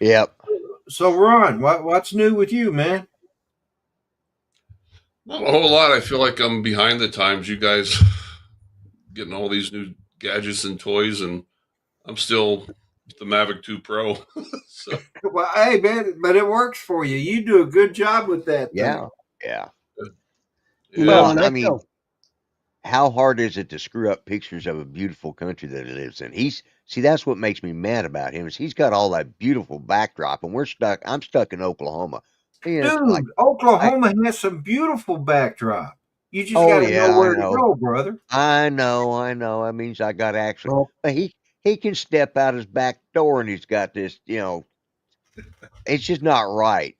yep. So Ron, what's new with you, man? Not a whole lot. I feel like I'm behind the times. You guys getting all these new gadgets and toys, and I'm still with the Mavic 2 Pro. So Well, hey, man, but it works for you. You do a good job with that thing. Yeah, yeah. You know, Well, yeah, and I I mean, tell how hard is it to screw up pictures of a beautiful country that he lives in? That's what makes me mad about him is he's got all that beautiful backdrop, and I'm stuck in Oklahoma. And it's like, Dude, Oklahoma has some beautiful backdrop. You just oh got to know yeah, I where to know. go, brother. I know. That means I got to actually. well, But he can step out his back door and he's got this. It's just not right.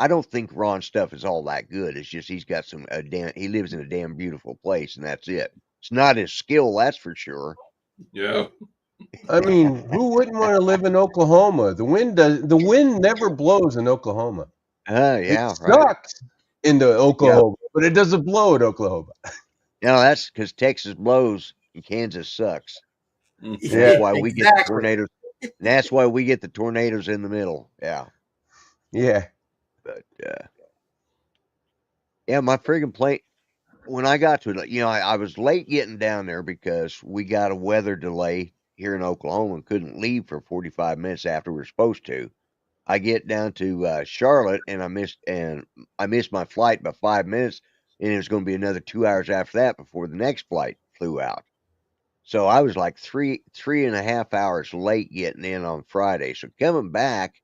I don't think Ron's stuff is all that good. It's just he's got he lives in a damn beautiful place and that's it. It's not his skill, that's for sure. yeah. I mean, who wouldn't want to live in Oklahoma? The wind never blows in Oklahoma. It Yeah, right. sucks into Yeah. Oklahoma, but it doesn't blow in Oklahoma. That's because Texas blows and Kansas sucks. Mm. And that's Yeah, why we get the Exactly. tornadoes. And that's why we get the tornadoes in the middle. Yeah. yeah. But yeah, my friggin' plane when I got to it, I was late getting down there because we got a weather delay here in Oklahoma and couldn't leave for 45 minutes after we were supposed to. I get down to Charlotte and I missed my flight by 5 minutes, and it was going to be another 2 hours after that before the next flight flew out. So I was like three and a half hours late getting in on Friday. So coming back,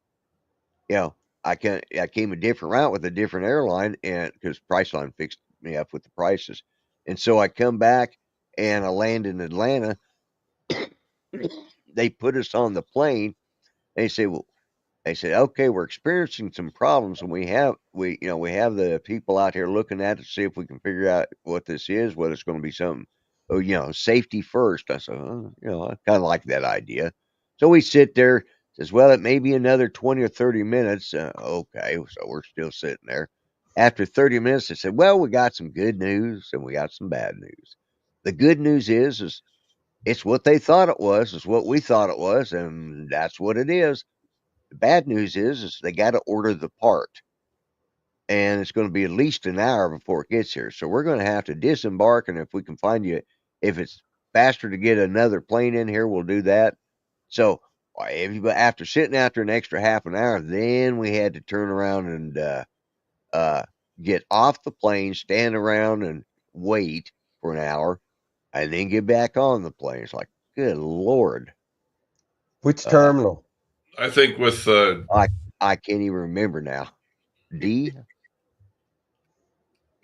I came a different route with a different airline, and because Priceline fixed me up with the prices, and so I come back and I land in Atlanta. They put us on the plane. They say, well, they said, okay, we're experiencing some problems, and we have the people out here looking at it to see if we can figure out what this is, whether it's going to be something, safety first. I said, I kind of like that idea. So we sit there. Says, well, it may be another 20 or 30 minutes. Okay, so we're still sitting there. After 30 minutes, they said, well, we got some good news and we got some bad news. The good news is it's what they thought it was, it's what we thought it was, and that's what it is. The bad news is they got to order the part, and it's going to be at least an hour before it gets here. So we're going to have to disembark, and if we can find you, if it's faster to get another plane in here, we'll do that. So after sitting out there an extra half an hour, then we had to turn around and get off the plane, stand around and wait for an hour, and then get back on the plane. It's like, good Lord. Which terminal? I think with I can't even remember now. D?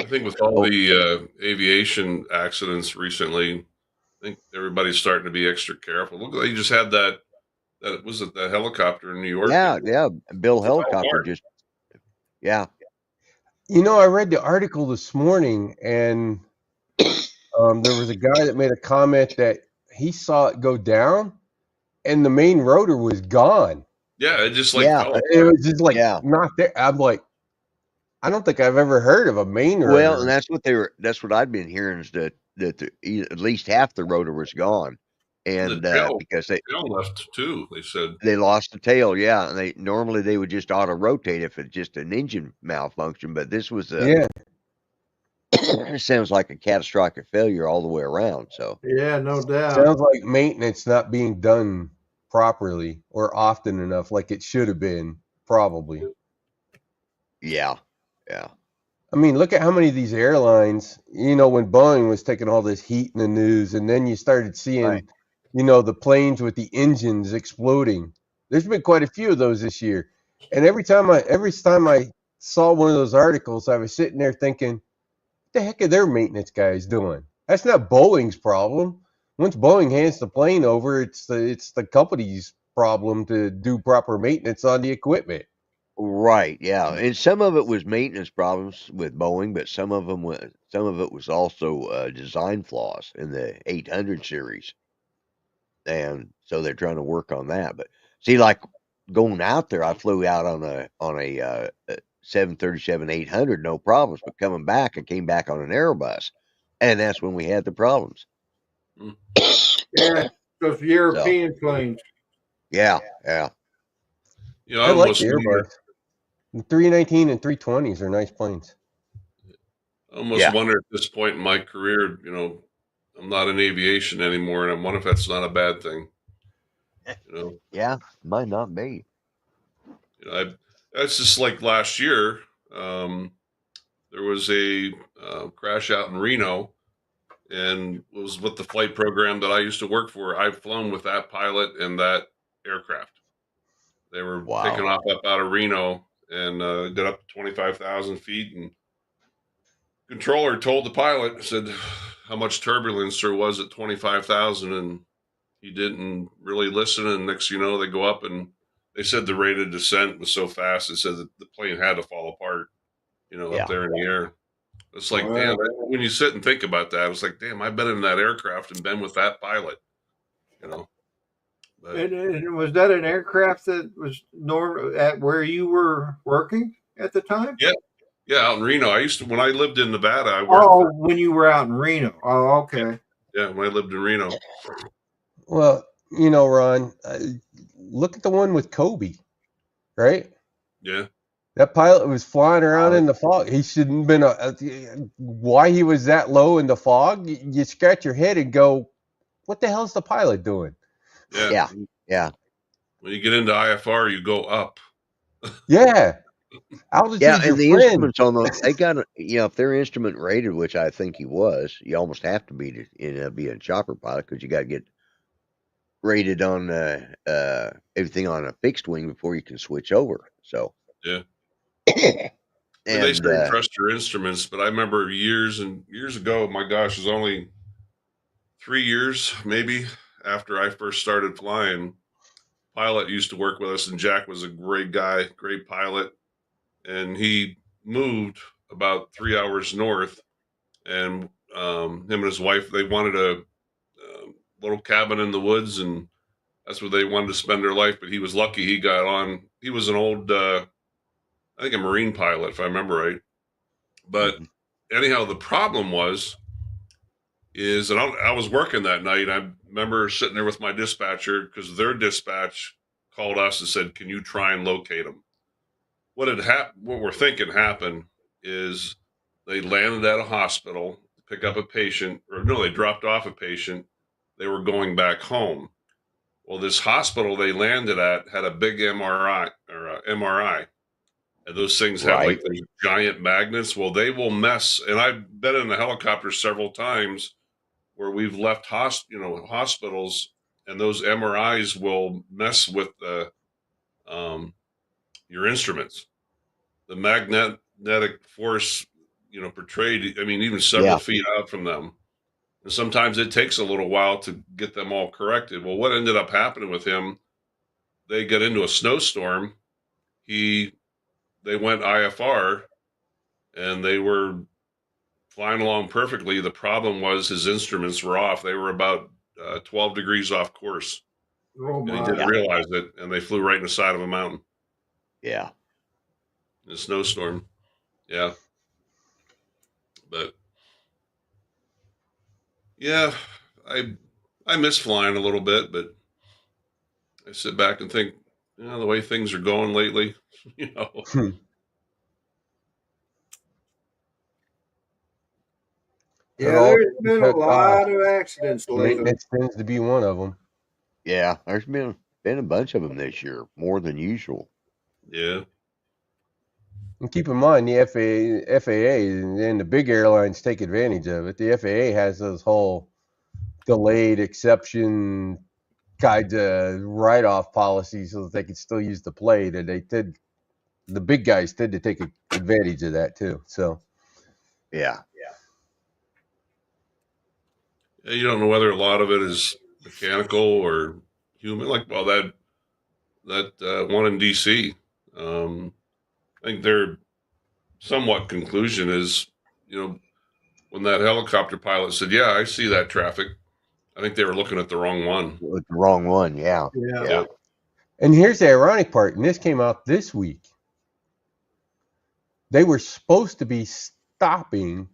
I think with all the aviation accidents recently, I think everybody's starting to be extra careful. Look, they just had that was it the helicopter in New York? Yeah. Bill Fell Helicopter apart. just, yeah. I read the article this morning, and there was a guy that made a comment that he saw it go down, and the main rotor was gone. Yeah, it just Yeah. fell apart. It was just like Yeah. not there. I'm like, I don't think I've ever heard of a main rotor. Well, and that's what I'd been hearing is that at least half the rotor was gone. And the tail because left too, they said. they lost the tail, yeah. And they would just auto rotate if it's just an engine malfunction, but this was Yeah. it sounds like a catastrophic failure all the way around. So Yeah, no doubt. Sounds like maintenance not being done properly or often enough, like it should have been, probably. yeah. I mean, look at how many of these airlines, when Boeing was taking all this heat in the news, and then you started seeing, Right. The planes with the engines exploding. There's been quite a few of those this year. And every time I saw one of those articles, I was sitting there thinking, what the heck are their maintenance guys doing? That's not Boeing's problem. Once Boeing hands the plane over, it's the company's problem to do proper maintenance on the equipment. Right, yeah, and some of it was maintenance problems with Boeing, but some of it was also design flaws in the 800 series, and so they're trying to work on that. But see, like going out there, I flew out on a 737-800, no problems. But coming back, I came back on an Airbus, and that's when we had the problems. Mm. Yeah, those European planes. Yeah. You know, I like the Airbus. The 319 and 320s are nice planes. I almost wonder at this point in my career, I'm not in aviation anymore, and I wonder if that's not a bad thing. Yeah, might not be. That's just like last year. There was a crash out in Reno, and it was with the flight program that I used to work for. I've flown with that pilot and that aircraft. They were taking off up out of Reno and did up to 25,000 feet, and controller told the pilot, said how much turbulence there was at 25,000, and he didn't really listen. And next, they go up, and they said the rate of descent was so fast. It said that the plane had to fall apart, up there in the air. It's like, damn, when you sit and think about that, it's like, damn, I've been in that aircraft and been with that pilot, But, and was that an aircraft that was at where you were working at the time? Yeah, out in Reno. When I lived in Nevada, I worked. When you were out in Reno. Oh, okay. Yeah, when I lived in Reno. Well, Ron, look at the one with Kobe, right? Yeah. That pilot was flying around in the fog. He shouldn't have been. Why he was that low in the fog? You scratch your head and go, "What the hell's the pilot doing?" Yeah. When you get into IFR, you go up. Yeah. Altitude's Yeah, and your the friend. instruments on those, they got if they're instrument rated, which I think he was, you almost have to be to be a chopper pilot because you got to get rated on everything on a fixed wing before you can switch over. So yeah. And they say trust your instruments, but I remember years and years ago, my gosh, it was only 3 years maybe after I first started flying, pilot used to work with us, and Jack was a great guy, great pilot, and he moved about 3 hours north, and him and his wife, they wanted a little cabin in the woods, and that's where they wanted to spend their life. But he was lucky; he got on. He was an old, I think, a Marine pilot, if I remember right. But anyhow, the problem is, and I was working that night. I remember sitting there with my dispatcher because their dispatch called us and said, "Can you try and locate them?" What had happened? What we're thinking happened is they landed at a hospital to pick up a patient, or no, they dropped off a patient. They were going back home. Well, this hospital they landed at had a big MRI, and those things have like Right. those giant magnets. Well, they will mess. And I've been in a helicopter several times where we've left hospitals, and those MRIs will mess with your instruments. The magnetic force, portrayed. I mean, even several Yeah. feet out from them. And sometimes it takes a little while to get them all corrected. Well, what ended up happening with him? They got into a snowstorm. They went IFR, and they were flying along perfectly. The problem was his instruments were off. They were about 12 degrees off course, Oh and he my! didn't Yeah. realize it. And they flew right in the side of a mountain Yeah. in a snowstorm. Yeah, but yeah, I miss flying a little bit, but I sit back and think, the way things are going lately, you know. It Yeah, all there's been a cut costs. lot of accidents lately. Maintenance tends to be one of them. Yeah. There's been a bunch of them this year, more than usual. Yeah, And keep in mind, the FAA and the big airlines take advantage of it. The FAA has those whole delayed exception kind of write-off policies so that they can still use the plane, and the big guys tend to take advantage of that too. So Yeah. you don't know whether a lot of it is mechanical or human. Like, well, that one in DC. I think their somewhat conclusion is, when that helicopter pilot said, "Yeah, I see that traffic," I think they were looking at the wrong one. With the wrong one. Yeah. Yeah. Yeah. And here's the ironic part, and this came out this week. They were supposed to be stopping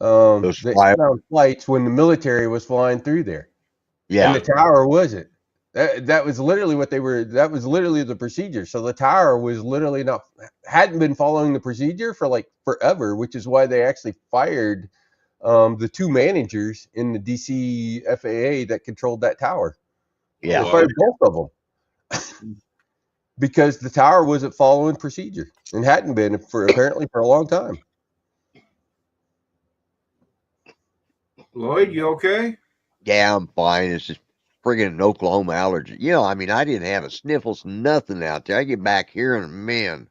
Those the fly. inbound flights when the military was flying through there, and the Yeah. tower wasn't. That was literally what they were. That was literally the procedure. So the tower was literally hadn't been following the procedure for like forever, which is why they actually fired the two managers in the DC FAA that controlled that tower. Yeah. They fired both of them because the tower wasn't following procedure and hadn't been apparently for a long time. Lloyd, you okay? Yeah, I'm fine. It's just friggin' an Oklahoma allergy. I mean, I didn't have a sniffles, nothing out there. I get back here and man,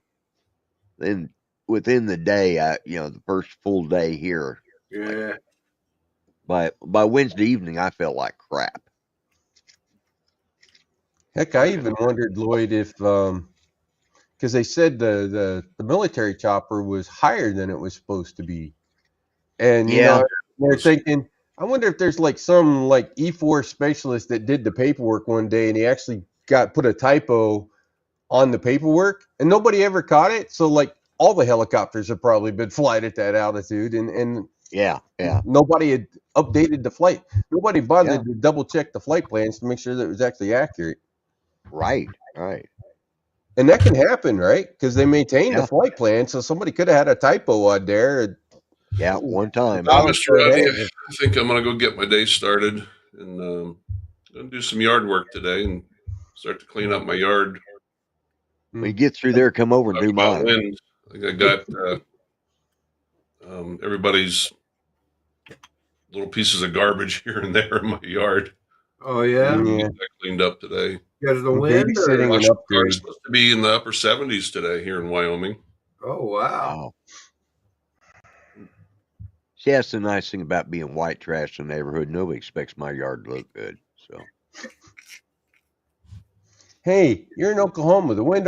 then within the day, the first full day here, Yeah. by Wednesday evening, I felt like crap. Heck, I even wondered, Lloyd, if because they said the military chopper was higher than it was supposed to be, and Yeah. they're thinking, I wonder if there's like some like E4 specialist that did the paperwork one day and he actually put a typo on the paperwork and nobody ever caught it. So like all the helicopters have probably been flight at that altitude and Yeah. nobody had updated the flight. Nobody bothered Yeah. to double check the flight plans to make sure that it was actually accurate. Right. And that can happen, right? Because they maintain the Yeah. flight plan, so somebody could have had a typo on there. Yeah. One time. Mr. Rodney, I think I'm going to go get my day started, and I'm going to do some yard work today and start to clean up my yard. When you get through there, come over and do About mine. wind. I think I got everybody's little pieces of garbage here and there in my yard. Oh yeah. Get that cleaned up today. Because the wind. Babysitting and upgrade. It's supposed to be in the upper 70s today here in Wyoming. Oh wow. See, that's the nice thing about being white trash in the neighborhood. Nobody expects my yard to look good. So Hey, you're in Oklahoma. The wind's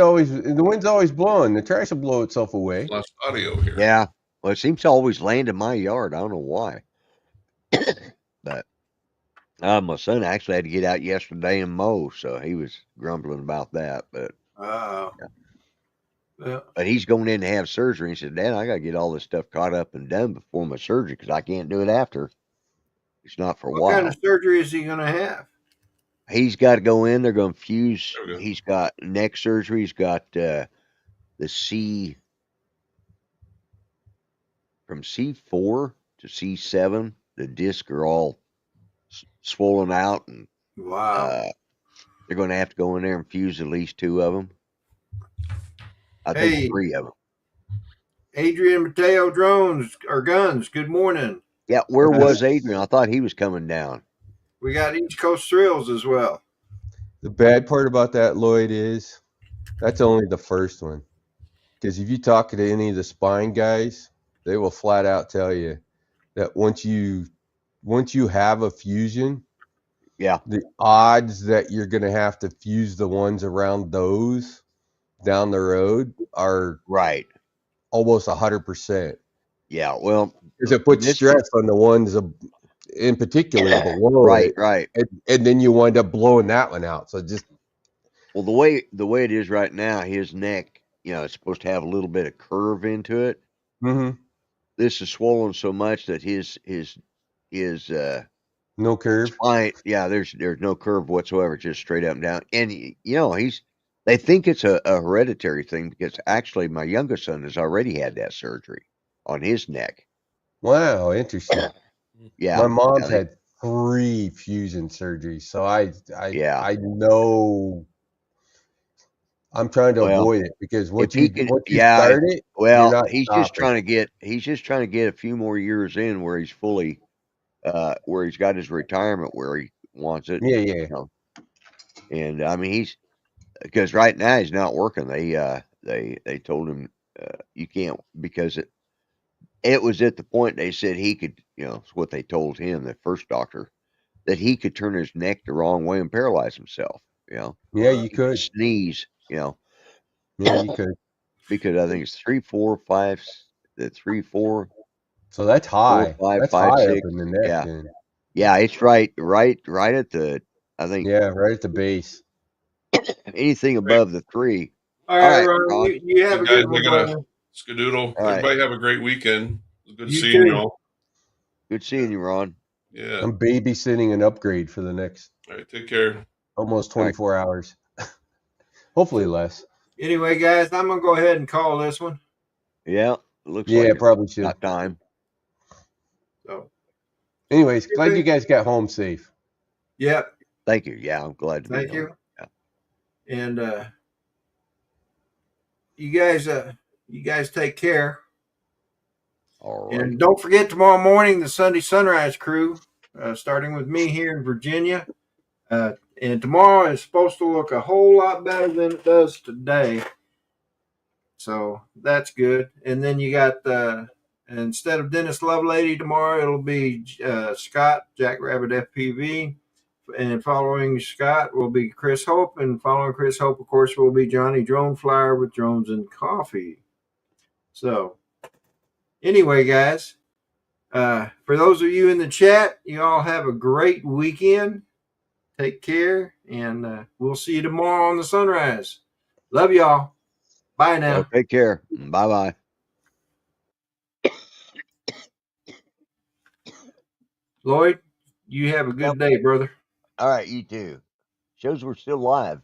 always blowing. The trash will blow itself away. Less audio here. yeah, well, it seems to always land in my yard. I don't know why, but my son actually had to get out yesterday and mow, so he was grumbling about that. But Wow. Yeah. but he's going in to have surgery. He said, "Dad, I got to get all this stuff caught up and done before my surgery because I can't do it after. It's not for a What kind while." of surgery is he going to have? He's got to go in. They're going to fuse. There we go. He's got neck surgery. He's got the C from C4 to C7. The discs are all swollen out, and Wow. they're going to have to go in there and fuse at least 2 of them. I think Hey, 3 of them. Adrian Mateo drones or guns. Good morning. Yeah, where was Adrian? I thought he was coming down. We got East Coast Thrills as well. The bad part about that, Lloyd, is that's only the first one. Because if you talk to any of the spine guys, they will flat out tell you that once you have a fusion, Yeah, the odds that you're going to have to fuse the ones around those down the road are right. almost 100%. Yeah, well, Because it puts this stress on the ones in particular below right, it, right. and then you wind up blowing that one out. So just Well, the way it is right now, his neck, it's supposed to have a little bit of curve into it. mhm, This is swollen so much that his no curve. spine, yeah, there's no curve whatsoever, just straight up and down. And they think it's a hereditary thing because actually my youngest son has already had that surgery on his neck. Wow, interesting. Yeah, My mom's yeah, had 3 fusion surgeries, so I yeah. I know. I'm trying to Well, avoid it because if once he you can, once you yeah, start it, you're well, not stopping. he's just trying to get a few more years in where he's fully, where he's got his retirement where he wants it. Yeah, You know, and I mean because right now he's not working. They told him you can't because it was at the point they said he could, it's what they told him, the first doctor, that he could turn his neck the wrong way and paralyze himself. yeah, you He could could. sneeze. Yeah, you could. Because I think it's 3, 4, 5, the 3, 4, So that's 4, high. 5, That's 5, high up 6. in the neck Yeah, then. yeah, it's right at the. I think Yeah, right at the base. anything Great. above the 3. All All right, right, Ron. Ron. You have Hey a guys, good I one, gotta brother. skedoodle. All right. Everybody have a great weekend. It was good You seeing too. y'all. Good seeing you, Ron. Yeah. I'm babysitting an upgrade for the next All right. Take care. almost All right. 24 hours. Hopefully less. Anyway, guys, I'm gonna go ahead and call this one. Yeah, it looks Yeah, like it's probably should. about time. So, Anyways, glad you guys got home safe. yep. Thank you. Yeah, I'm glad to be Thank home. you. Yeah. And you guys take care. All right. And don't forget tomorrow morning the Sunday Sunrise Crew, starting with me here in Virginia. And tomorrow is supposed to look a whole lot better than it does today. So that's good. And then you got instead of Dennis Lovelady tomorrow, it'll be Scott, Jackrabbit FPV. And following Scott will be Chris Hope. And following Chris Hope, of course, will be Johnny Drone Flyer with Drones and Coffee. So anyway, guys, for those of you in the chat, you all have a great weekend. Take care, and we'll see you tomorrow on the sunrise. Love y'all. Bye now. Well, take care. Bye bye. Lloyd, you have a good day, brother. All right, you too. Shows we're still live.